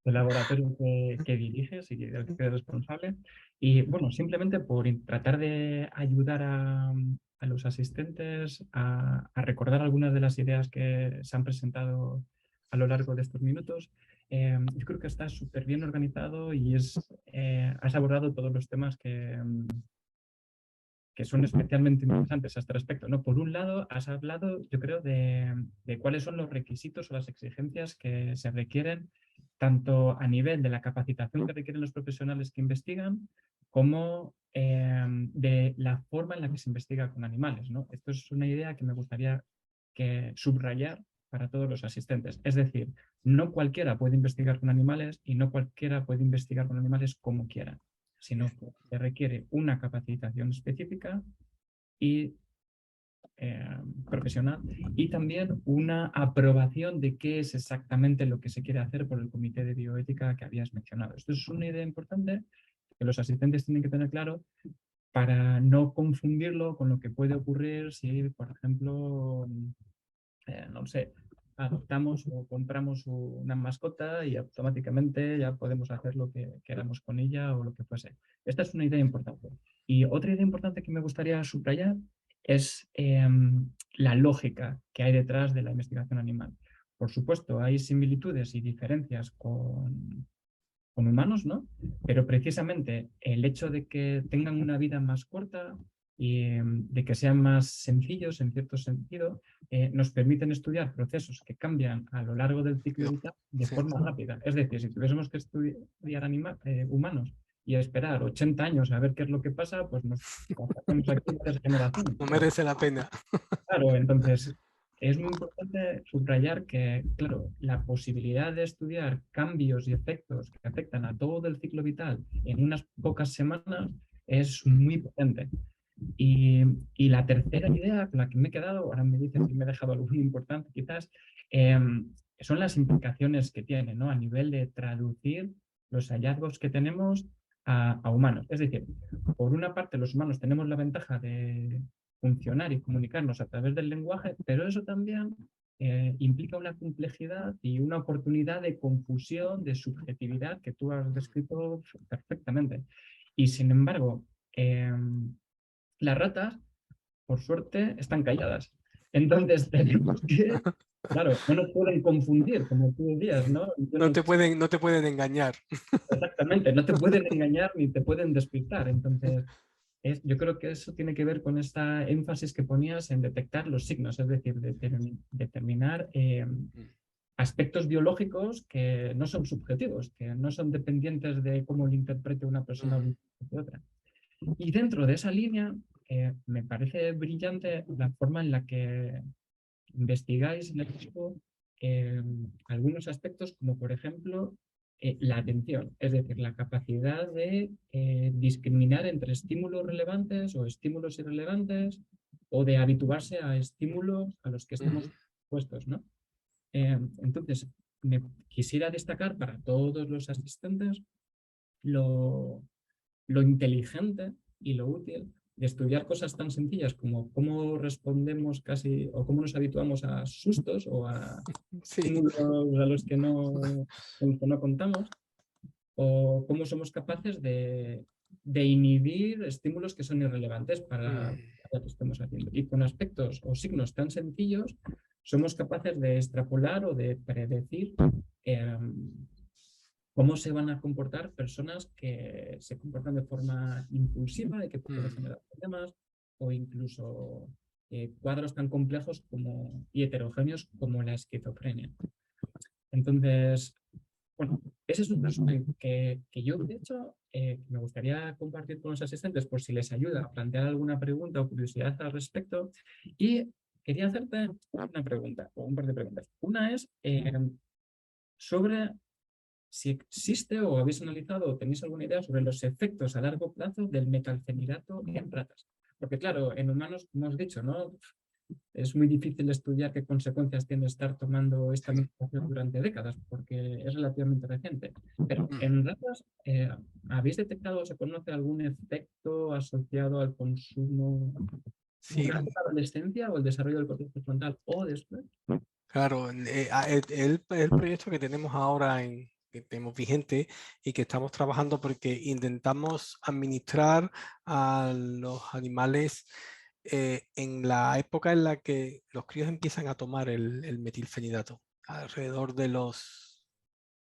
laboratorio que diriges y del que eres responsable. Y bueno, simplemente por tratar de ayudar a los asistentes a recordar algunas de las ideas que se han presentado a lo largo de estos minutos. Yo creo que estás súper bien organizado y has abordado todos los temas que son especialmente interesantes a este respecto, ¿no? Por un lado, has hablado, yo creo, de cuáles son los requisitos o las exigencias que se requieren tanto a nivel de la capacitación que requieren los profesionales que investigan, como de la forma en la que se investiga con animales, ¿no? Esto es una idea que me gustaría subrayar para todos los asistentes. Es decir, no cualquiera puede investigar con animales y no cualquiera puede investigar con animales como quiera, sino que se requiere una capacitación específica y profesional y también una aprobación de qué es exactamente lo que se quiere hacer por el comité de bioética que habías mencionado. Esto es una idea importante que los asistentes tienen que tener claro para no confundirlo con lo que puede ocurrir si, por ejemplo, no sé, adoptamos o compramos una mascota y automáticamente ya podemos hacer lo que queramos con ella o lo que fuese. Esta es una idea importante. Y otra idea importante que me gustaría subrayar es la lógica que hay detrás de la investigación animal. Por supuesto, hay similitudes y diferencias con humanos, ¿no? Pero precisamente el hecho de que tengan una vida más corta y de que sean más sencillos en cierto sentido, nos permiten estudiar procesos que cambian a lo largo del ciclo vital de Sí. forma rápida. Es decir, si tuviésemos que estudiar humanos y esperar 80 años a ver qué es lo que pasa, pues nos pasamos aquí varias generaciones. No merece la pena. Claro, entonces es muy importante subrayar que, claro, la posibilidad de estudiar cambios y efectos que afectan a todo el ciclo vital en unas pocas semanas es muy potente. Y la tercera idea con la que me he quedado, ahora me dices si me he dejado algo muy importante quizás, son las implicaciones que tiene, ¿no? A nivel de traducir los hallazgos que tenemos a humanos. Es decir, por una parte los humanos tenemos la ventaja de funcionar y comunicarnos a través del lenguaje, pero eso también implica una complejidad y una oportunidad de confusión, de subjetividad que tú has descrito perfectamente. Y sin embargo, las ratas, por suerte, están calladas. Entonces tenemos que, claro, no nos pueden confundir, como tú decías, ¿no? No te pueden engañar. Exactamente, no te pueden engañar ni te pueden despistar. Entonces, yo creo que eso tiene que ver con esta énfasis que ponías en detectar los signos, es decir, determinar aspectos biológicos que no son subjetivos, que no son dependientes de cómo lo interprete una persona o otra. Y dentro de esa línea, me parece brillante la forma en la que investigáis en el equipo algunos aspectos, como por ejemplo la atención, es decir, la capacidad de discriminar entre estímulos relevantes o estímulos irrelevantes, o de habituarse a estímulos a los que estamos expuestos, ¿no? Entonces, me quisiera destacar para todos los asistentes lo, lo inteligente y lo útil de estudiar cosas tan sencillas como cómo respondemos casi o cómo nos habituamos a sustos o a Sí. estímulos a los que con los que no contamos, o cómo somos capaces de inhibir estímulos que son irrelevantes para lo que estemos haciendo. Y con aspectos o signos tan sencillos somos capaces de extrapolar o de predecir cómo se van a comportar personas que se comportan de forma impulsiva y que pueden generar problemas, o incluso cuadros tan complejos y heterogéneos como la esquizofrenia. Entonces, bueno, ese es un resumen que yo he hecho, que me gustaría compartir con los asistentes por si les ayuda a plantear alguna pregunta o curiosidad al respecto. Y quería hacerte una pregunta, o un par de preguntas. Una es sobre si existe o habéis analizado o tenéis alguna idea sobre los efectos a largo plazo del metalfenidato en ratas. Porque claro, en humanos, como has dicho, ¿no? Es muy difícil estudiar qué consecuencias tiene estar tomando esta medicación durante décadas, porque es relativamente reciente. Pero en ratas, ¿habéis detectado o se conoce algún efecto asociado al consumo durante la adolescencia o el desarrollo del corteza frontal o después? Claro, el proyecto que tenemos ahora que tenemos vigente y que estamos trabajando porque intentamos administrar a los animales en la época en la que los críos empiezan a tomar el metilfenidato, alrededor de los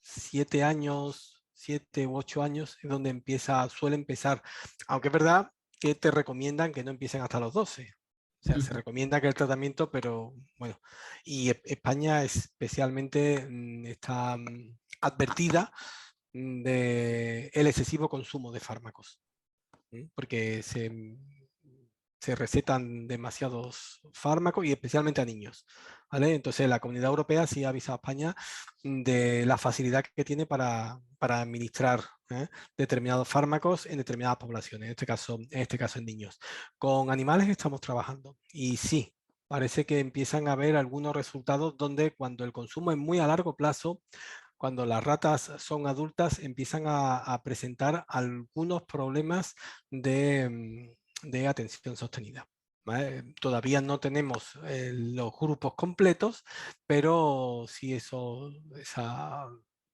7 años, 7 u 8 años, es donde suele empezar, aunque es verdad que te recomiendan que no empiecen hasta los 12. O sea, se recomienda que el tratamiento, pero bueno, y España especialmente está advertida del excesivo consumo de fármacos, porque se recetan demasiados fármacos y especialmente a niños, ¿vale? Entonces la Comunidad Europea sí ha avisado a España de la facilidad que tiene para administrar determinados fármacos en determinadas poblaciones, en este caso en niños. Con animales estamos trabajando y sí, parece que empiezan a haber algunos resultados donde cuando el consumo es muy a largo plazo, cuando las ratas son adultas, empiezan a presentar algunos problemas de atención sostenida. ¿Vale? Todavía no tenemos los grupos completos, pero sí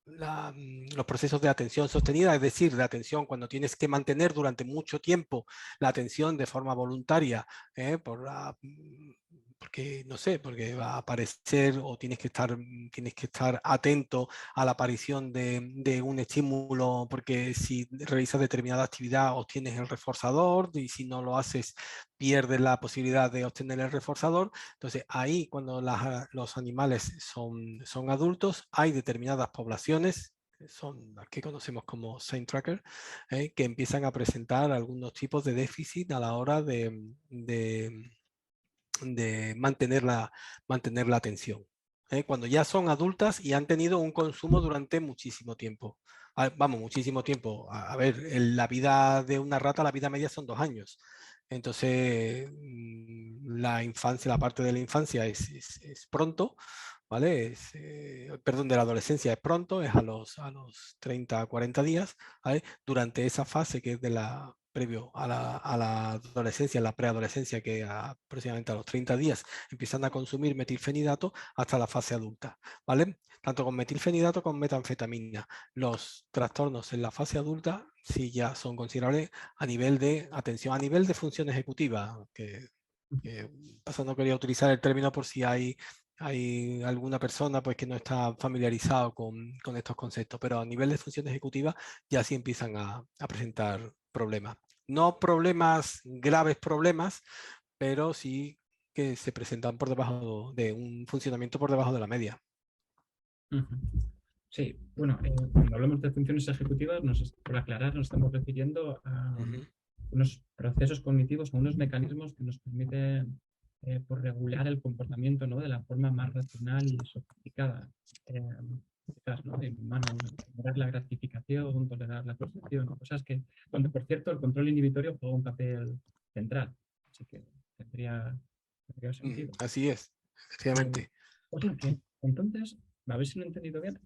los procesos de atención sostenida, es decir, de atención cuando tienes que mantener durante mucho tiempo la atención de forma voluntaria, porque no sé, porque va a aparecer o tienes que estar atento a la aparición de un estímulo, porque si realizas determinada actividad obtienes el reforzador y si no lo haces pierdes la posibilidad de obtener el reforzador. Entonces ahí cuando los animales son adultos hay determinadas poblaciones, que son las que conocemos como sign tracker, que empiezan a presentar algunos tipos de déficit a la hora de mantener la atención. Cuando ya son adultas y han tenido un consumo durante muchísimo tiempo. Vamos, muchísimo tiempo. A ver, la vida de una rata, la vida media son 2 años. Entonces, la infancia, la parte de la infancia es pronto, ¿vale? Perdón, de la adolescencia es pronto, es a los 30, 40 días, ¿vale? Durante esa fase que es previo a la adolescencia, la preadolescencia, que aproximadamente a los 30 días empiezan a consumir metilfenidato hasta la fase adulta, ¿vale? Tanto con metilfenidato como metanfetamina. Los trastornos en la fase adulta sí ya son considerables a nivel de atención, a nivel de función ejecutiva, que pasa, no quería utilizar el término por si hay alguna persona pues, que no está familiarizado con estos conceptos, pero a nivel de función ejecutiva ya sí empiezan a presentar problemas. No problemas, graves problemas, pero sí que se presentan por debajo de un funcionamiento por debajo de la media. Ujú. Sí, bueno, cuando hablamos de funciones ejecutivas, por aclarar, nos estamos refiriendo a Ujú. unos procesos cognitivos, a unos mecanismos que nos permiten por regular el comportamiento, ¿no? De la forma más racional y sofisticada. Quizás, ¿no? En humanos, tolerar la gratificación, tolerar la frustración, cosas que, donde por cierto el control inhibitorio juega un papel central. Así que tendría sentido. Así es, Eh, efectivamente. o sea que, entonces, a ver si lo he entendido bien.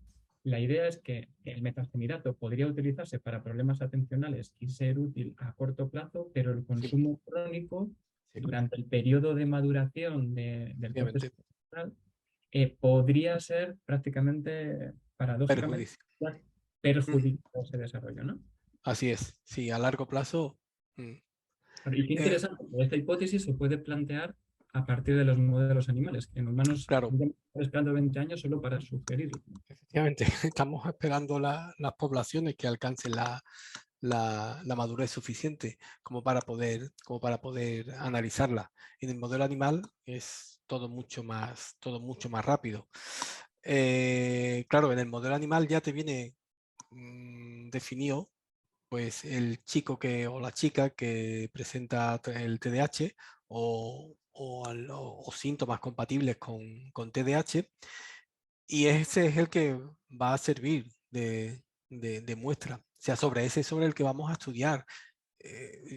La idea es que el metanfetamidato podría utilizarse para problemas atencionales y ser útil a corto plazo, pero el Sí, consumo crónico sí, durante el periodo de maduración del proceso efectivamente. cerebral podría ser prácticamente, paradójicamente, Perjuicio. Ujú. perjudicial ese desarrollo, ¿no? Así es, sí, a largo plazo. mm, Y qué eh, interesante, que esta hipótesis se puede plantear a partir de los modelos animales, que en humanos claro, estamos esperando 20 años solo para sugerirlo. efectivamente, estamos esperando las poblaciones que alcancen la madurez suficiente como para poder analizarla. En el modelo animal es todo mucho más rápido. Claro, en el modelo animal ya te viene definido pues el chico o la chica que presenta el TDAH o síntomas compatibles con TDAH, y ese es el que va a servir de muestra. O sea, sobre ese es sobre el que vamos a estudiar.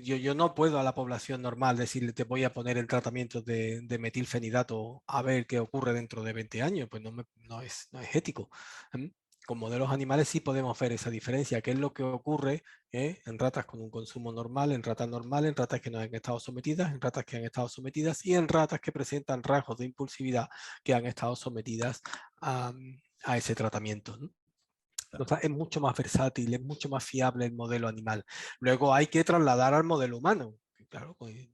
Yo no puedo a la población normal decirle te voy a poner el tratamiento de metilfenidato a ver qué ocurre dentro de 20 años, pues no es ético. ¿Mm? Con modelos animales sí podemos ver esa diferencia, qué es lo que ocurre en ratas con un consumo normal, en ratas normales, en ratas que no han estado sometidas, en ratas que han estado sometidas y en ratas que presentan rasgos de impulsividad que han estado sometidas a, a ese tratamiento, ¿no? Es mucho más versátil, es mucho más fiable el modelo animal. Luego hay que trasladar al modelo humano. Claro, pues,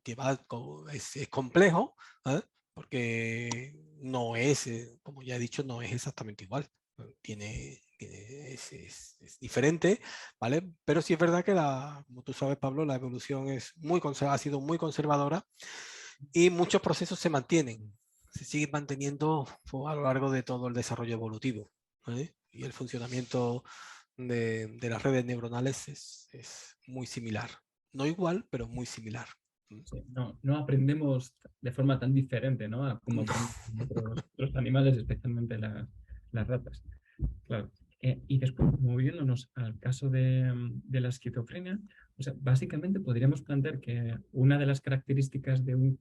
es complejo, ¿eh? Porque no es, como ya he dicho, no es exactamente igual. Es diferente, ¿vale? Pero sí es verdad que, como tú sabes, Pablo, la evolución ha sido muy conservadora y muchos procesos se mantienen, se siguen manteniendo a lo largo de todo el desarrollo evolutivo, ¿vale? Y el funcionamiento de las redes neuronales es muy similar. No igual, pero muy similar. Sí, no, no aprendemos de forma tan diferente, ¿no? A como aprenden otros animales, especialmente las ratas. Claro. Y después, moviéndonos al caso de la esquizofrenia, o sea, básicamente podríamos plantear que una de las características de un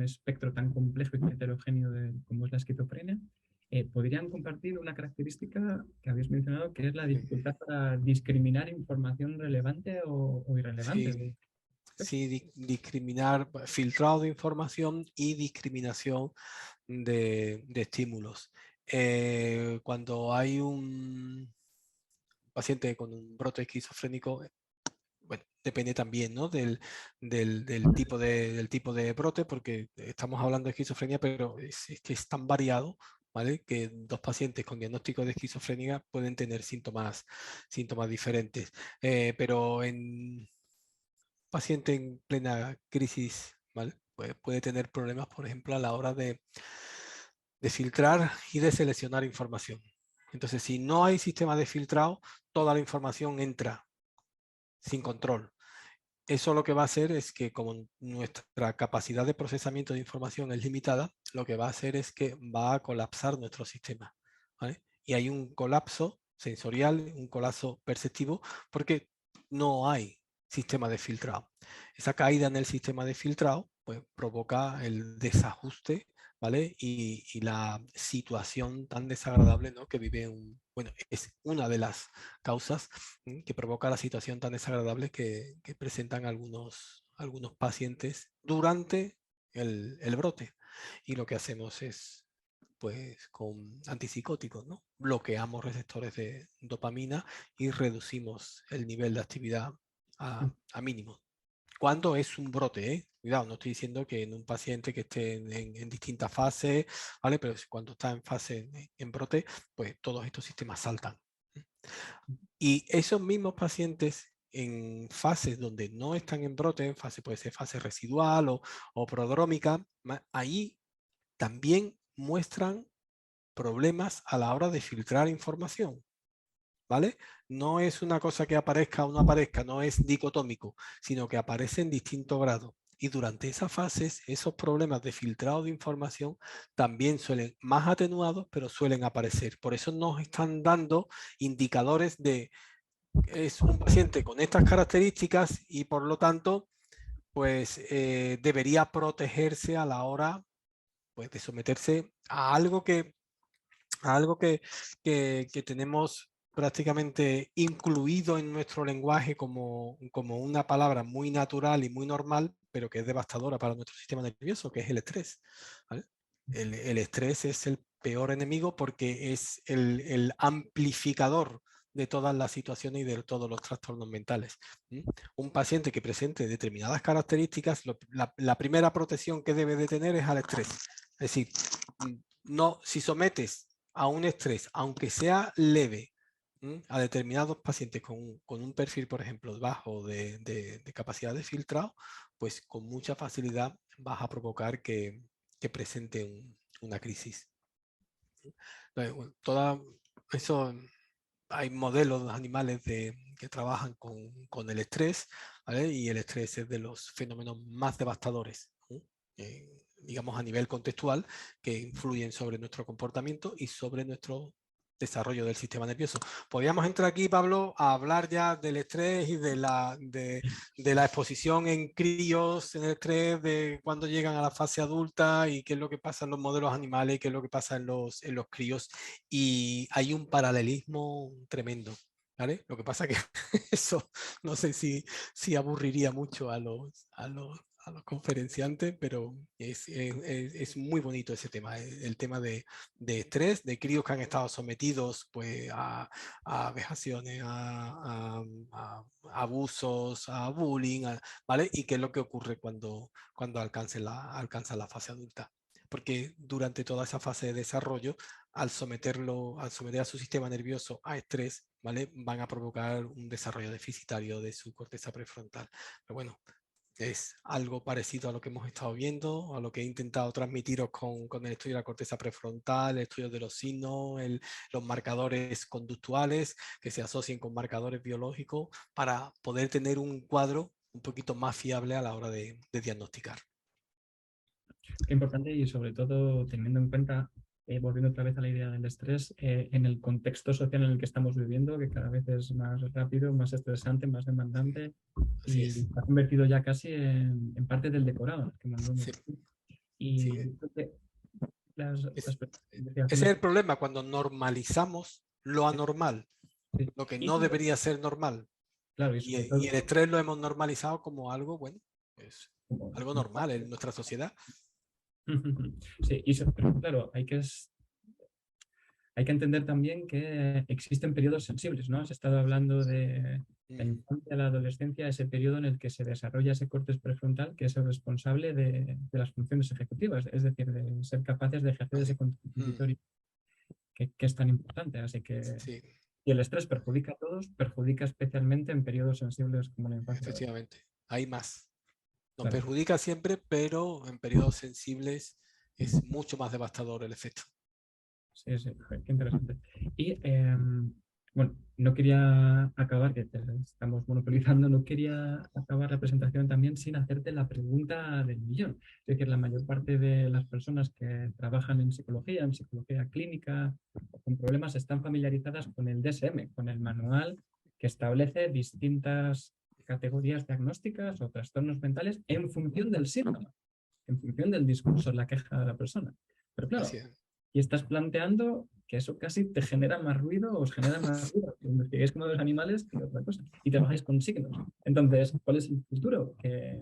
espectro tan complejo y heterogéneo como es la esquizofrenia, podrían compartir una característica que habéis mencionado, que es la dificultad para discriminar información relevante o irrelevante. Sí, sí, discriminar, filtrado de información y discriminación de estímulos. Cuando hay un paciente con un brote esquizofrénico, bueno, depende también, ¿no? del tipo de brote, porque estamos hablando de esquizofrenia, pero es que es tan variado, ¿vale? Que dos pacientes con diagnóstico de esquizofrenia pueden tener síntomas diferentes. Pero en paciente en plena crisis, ¿vale? Pues puede tener problemas, por ejemplo, a la hora de filtrar y de seleccionar información. Entonces, si no hay sistema de filtrado, toda la información entra sin control. Eso lo que va a hacer es que, como nuestra capacidad de procesamiento de información es limitada, lo que va a hacer es que va a colapsar nuestro sistema, ¿vale? Y hay un colapso sensorial, un colapso perceptivo, porque no hay sistema de filtrado. Esa caída en el sistema de filtrado pues, provoca el desajuste, ¿vale? Y la situación tan desagradable, ¿no? Que vive bueno, es una de las causas que provoca la situación tan desagradable que presentan algunos pacientes durante el brote. Y lo que hacemos es, pues, con antipsicóticos, ¿no? Bloqueamos receptores de dopamina y reducimos el nivel de actividad a mínimo. Cuando es un brote, ¿eh? Cuidado, no estoy diciendo que en un paciente que esté en distintas fases, ¿vale? Pero cuando está en fase en brote, pues todos estos sistemas saltan. Y esos mismos pacientes en fases donde no están en brote, en fase, puede ser fase residual o prodrómica, ahí también muestran problemas a la hora de filtrar información, ¿vale? No es una cosa que aparezca o no aparezca, no es dicotómico, sino que aparece en distintos grados. Y durante esas fases, esos problemas de filtrado de información también suelen más atenuados, pero suelen aparecer. Por eso nos están dando indicadores de es un paciente con estas características y por lo tanto, pues debería protegerse a la hora pues, de someterse a algo que tenemos prácticamente incluido en nuestro lenguaje como una palabra muy natural y muy normal, pero que es devastadora para nuestro sistema nervioso, que es el estrés, ¿vale? El estrés es el peor enemigo porque es el amplificador de todas las situaciones y de todos los trastornos mentales. Un paciente que presente determinadas características, la primera protección que debe de tener es al estrés. Es decir, no, si sometes a un estrés, aunque sea leve, a determinados pacientes con un perfil, por ejemplo, bajo de capacidad de filtrado, pues con mucha facilidad vas a provocar que presente una crisis. Entonces, bueno, eso, hay modelos animales que trabajan con el estrés, ¿vale? Y el estrés es de los fenómenos más devastadores, ¿no? Digamos a nivel contextual, que influyen sobre nuestro comportamiento y sobre nuestro desarrollo del sistema nervioso. Podríamos entrar aquí, Pablo, a hablar ya del estrés y de la exposición en críos, en el estrés, de cuando llegan a la fase adulta y qué es lo que pasa en los modelos animales y qué es lo que pasa en los críos. Y hay un paralelismo tremendo, ¿vale? Lo que pasa que eso no sé si aburriría mucho a los conferenciantes, pero es muy bonito ese tema, el tema de estrés, de críos que han estado sometidos pues, a vejaciones, a abusos, a bullying, ¿vale? Y qué es lo que ocurre cuando alcanzan la fase adulta. Porque durante toda esa fase de desarrollo, al someter a su sistema nervioso a estrés, ¿vale? Van a provocar un desarrollo deficitario de su corteza prefrontal. Pero bueno, es algo parecido a lo que hemos estado viendo, a lo que he intentado transmitiros con el estudio de la corteza prefrontal, el estudio de los signos, los marcadores conductuales que se asocien con marcadores biológicos para poder tener un cuadro un poquito más fiable a la hora de diagnosticar. Qué importante y sobre todo teniendo en cuenta, volviendo otra vez a la idea del estrés, en el contexto social en el que estamos viviendo, que cada vez es más rápido, más estresante, más demandante Así y es. se ha convertido ya casi en parte del decorado que mandamos. Sí, Y sí. yo creo que Es- ese es investigaciones... el problema cuando normalizamos lo anormal, Sí. lo que Y no debería ser normal. claro, y sobre Y todo... el estrés lo hemos normalizado como algo, bueno, pues como- algo normal en nuestra sociedad. Sí, pero claro, hay que entender también que existen periodos sensibles, ¿no? Has estado hablando La mm, infancia, la adolescencia, ese periodo en el que se desarrolla ese córtex prefrontal que es el responsable de las funciones ejecutivas, es decir, de ser capaces de ejercer ese vale. control Mm, inquisitorio que es tan importante. Así que sí, y el estrés perjudica a todos, perjudica especialmente en periodos sensibles como la infancia. efectivamente. Hay más. Nos Claro, perjudica siempre, pero en periodos sensibles es mucho más devastador el efecto. sí, sí, joder, qué interesante. Y bueno, no quería acabar, que estamos monopolizando, no quería acabar la presentación también sin hacerte la pregunta del millón. Es decir, la mayor parte de las personas que trabajan en psicología clínica, o con problemas, están familiarizadas con el DSM, con el manual que establece distintas categorías diagnósticas o trastornos mentales en función del síntoma, en función del discurso, la queja de la persona. Pero Así claro, es. y estás planteando que eso casi te genera más ruido o os genera más ruido. Que investiguéis con los animales que otra cosa. Y trabajáis con signos. Entonces, ¿cuál es el futuro? Que...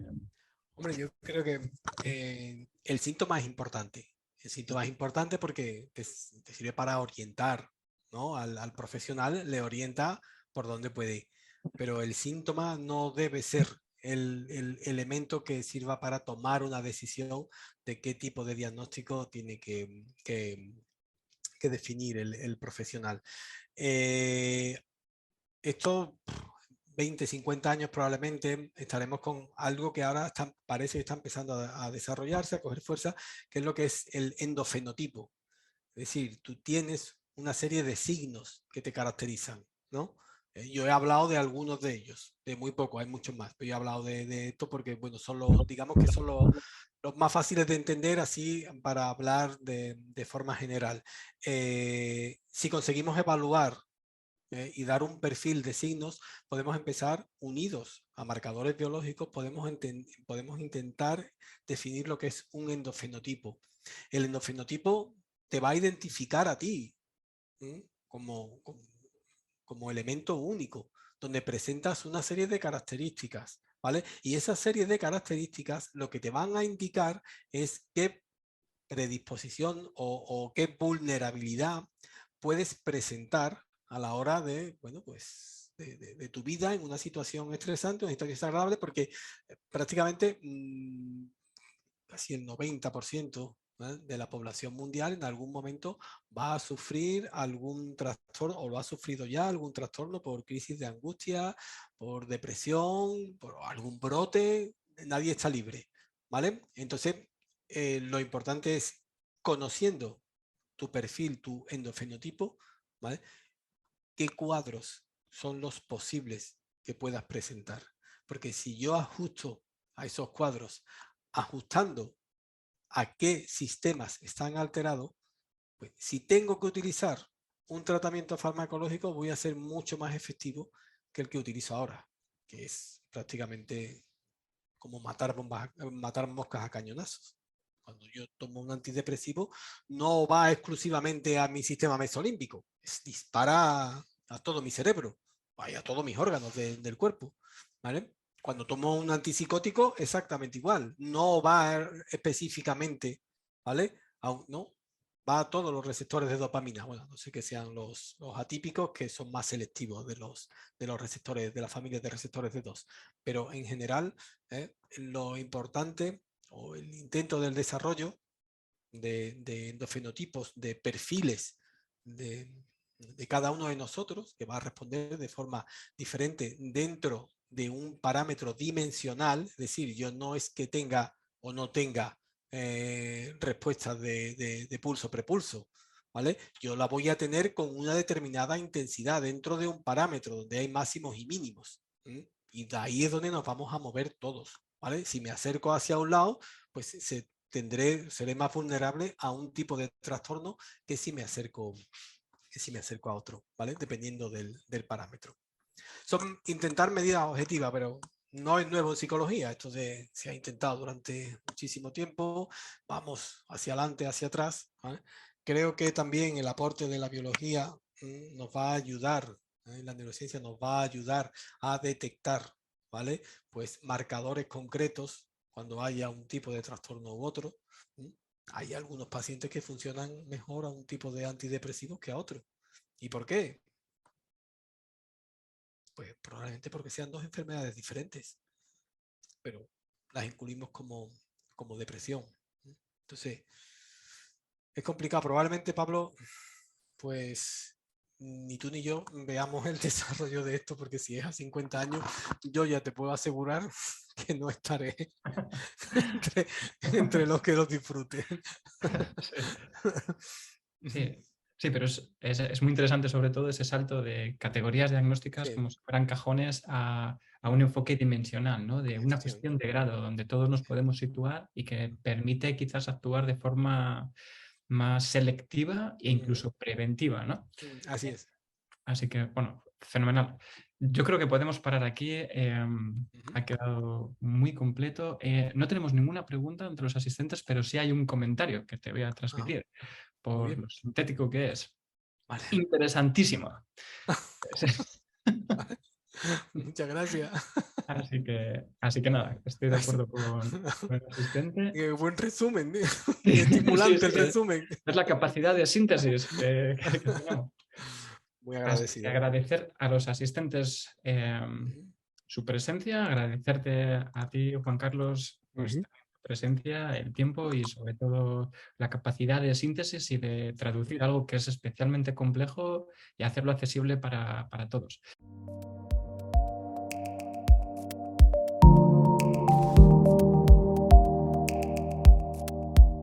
Hombre, yo creo que el síntoma es importante. El síntoma es importante porque te sirve para orientar, ¿no? Al profesional le orienta por dónde puede ir. Pero el síntoma no debe ser el elemento que sirva para tomar una decisión de qué tipo de diagnóstico tiene que definir el profesional. Eh, esto 20, 50 años probablemente estaremos con algo que ahora parece que está empezando a desarrollarse, a coger fuerza, que es lo que es el endofenotipo. Es decir, tú tienes una serie de signos que te caracterizan, ¿no? Yo he hablado de algunos de ellos, de muy pocos, hay muchos más, pero yo he hablado de esto porque, bueno, son los, digamos que son los más fáciles de entender así para hablar de forma general. Si conseguimos evaluar y dar un perfil de signos, podemos empezar unidos a marcadores biológicos, podemos intentar definir lo que es un endofenotipo. El endofenotipo te va a identificar a ti como elemento único, donde presentas una serie de características, ¿vale? Y esa serie de características lo que te van a indicar es qué predisposición o qué vulnerabilidad puedes presentar a la hora de, bueno, pues de tu vida en una situación estresante, una situación desagradable, porque prácticamente casi el 90% de la población mundial en algún momento va a sufrir algún trastorno o lo ha sufrido ya algún trastorno por crisis de angustia, por depresión, por algún brote, nadie está libre, ¿vale? Entonces, lo importante es conociendo tu perfil, tu endofenotipo, ¿vale? ¿Qué cuadros son los posibles que puedas presentar? Porque si yo ajusto a esos cuadros, ajustando a qué sistemas están alterados, pues si tengo que utilizar un tratamiento farmacológico, voy a ser mucho más efectivo que el que utilizo ahora, que es prácticamente como matar moscas a cañonazos. Cuando yo tomo un antidepresivo, no va exclusivamente a mi sistema mesolímbico, dispara a todo mi cerebro, a todos mis órganos del cuerpo, ¿vale? Cuando tomo un antipsicótico, exactamente igual, no va específicamente, ¿vale? No, va a todos los receptores de dopamina, bueno, no sé que sean los atípicos, que son más selectivos de los receptores, de la familia de receptores de dos, pero en general lo importante o el intento del desarrollo de endofenotipos, de perfiles de cada uno de nosotros, que va a responder de forma diferente dentro de un parámetro dimensional, es decir, yo no es que tenga o no tenga respuestas de pulso prepulso, ¿vale? Yo la voy a tener con una determinada intensidad dentro de un parámetro donde hay máximos y mínimos. Y de ahí es donde nos vamos a mover todos, ¿vale? Si me acerco hacia un lado, pues seré más vulnerable a un tipo de trastorno que si me acerco, a otro, ¿vale? Dependiendo del parámetro. Son intentar medidas objetivas, pero no es nuevo en psicología. Esto se ha intentado durante muchísimo tiempo. Vamos hacia adelante, hacia atrás, ¿vale? Creo que también el aporte de la biología nos va a ayudar, la neurociencia nos va a ayudar a detectar, ¿vale? Pues marcadores concretos cuando haya un tipo de trastorno u otro. Hay algunos pacientes que funcionan mejor a un tipo de antidepresivos que a otro. ¿Y por qué? Pues probablemente porque sean dos enfermedades diferentes, pero las incluimos como depresión. Entonces, es complicado. Probablemente, Pablo, pues ni tú ni yo veamos el desarrollo de esto, porque si es a 50 años, yo ya te puedo asegurar que no estaré entre los que los disfruten. Sí, sí, pero es muy interesante sobre todo ese salto de categorías diagnósticas Sí, como si fueran cajones a un enfoque dimensional, ¿no? De una cuestión efectivamente. de grado donde todos nos podemos situar y que permite quizás actuar de forma más selectiva e incluso preventiva, ¿no? Así es. Así que, bueno, fenomenal. Yo creo que podemos parar aquí. Ujú. Ha quedado muy completo. No tenemos ninguna pregunta entre los asistentes, pero sí hay un comentario que te voy a Ajá, transmitir muy por bien. lo sintético que es. Vale. Interesantísimo. Muchas gracias. Así que nada, estoy de acuerdo con el asistente. Buen resumen, y Sí, estimulante sí, el resumen. es la capacidad de síntesis que tenemos. Muy Así que agradecido. agradecer a los asistentes Ujú, su presencia, agradecerte a ti, Juan Carlos, ujú. vuestra presencia, el tiempo y sobre todo la capacidad de síntesis y de traducir algo que es especialmente complejo y hacerlo accesible para todos.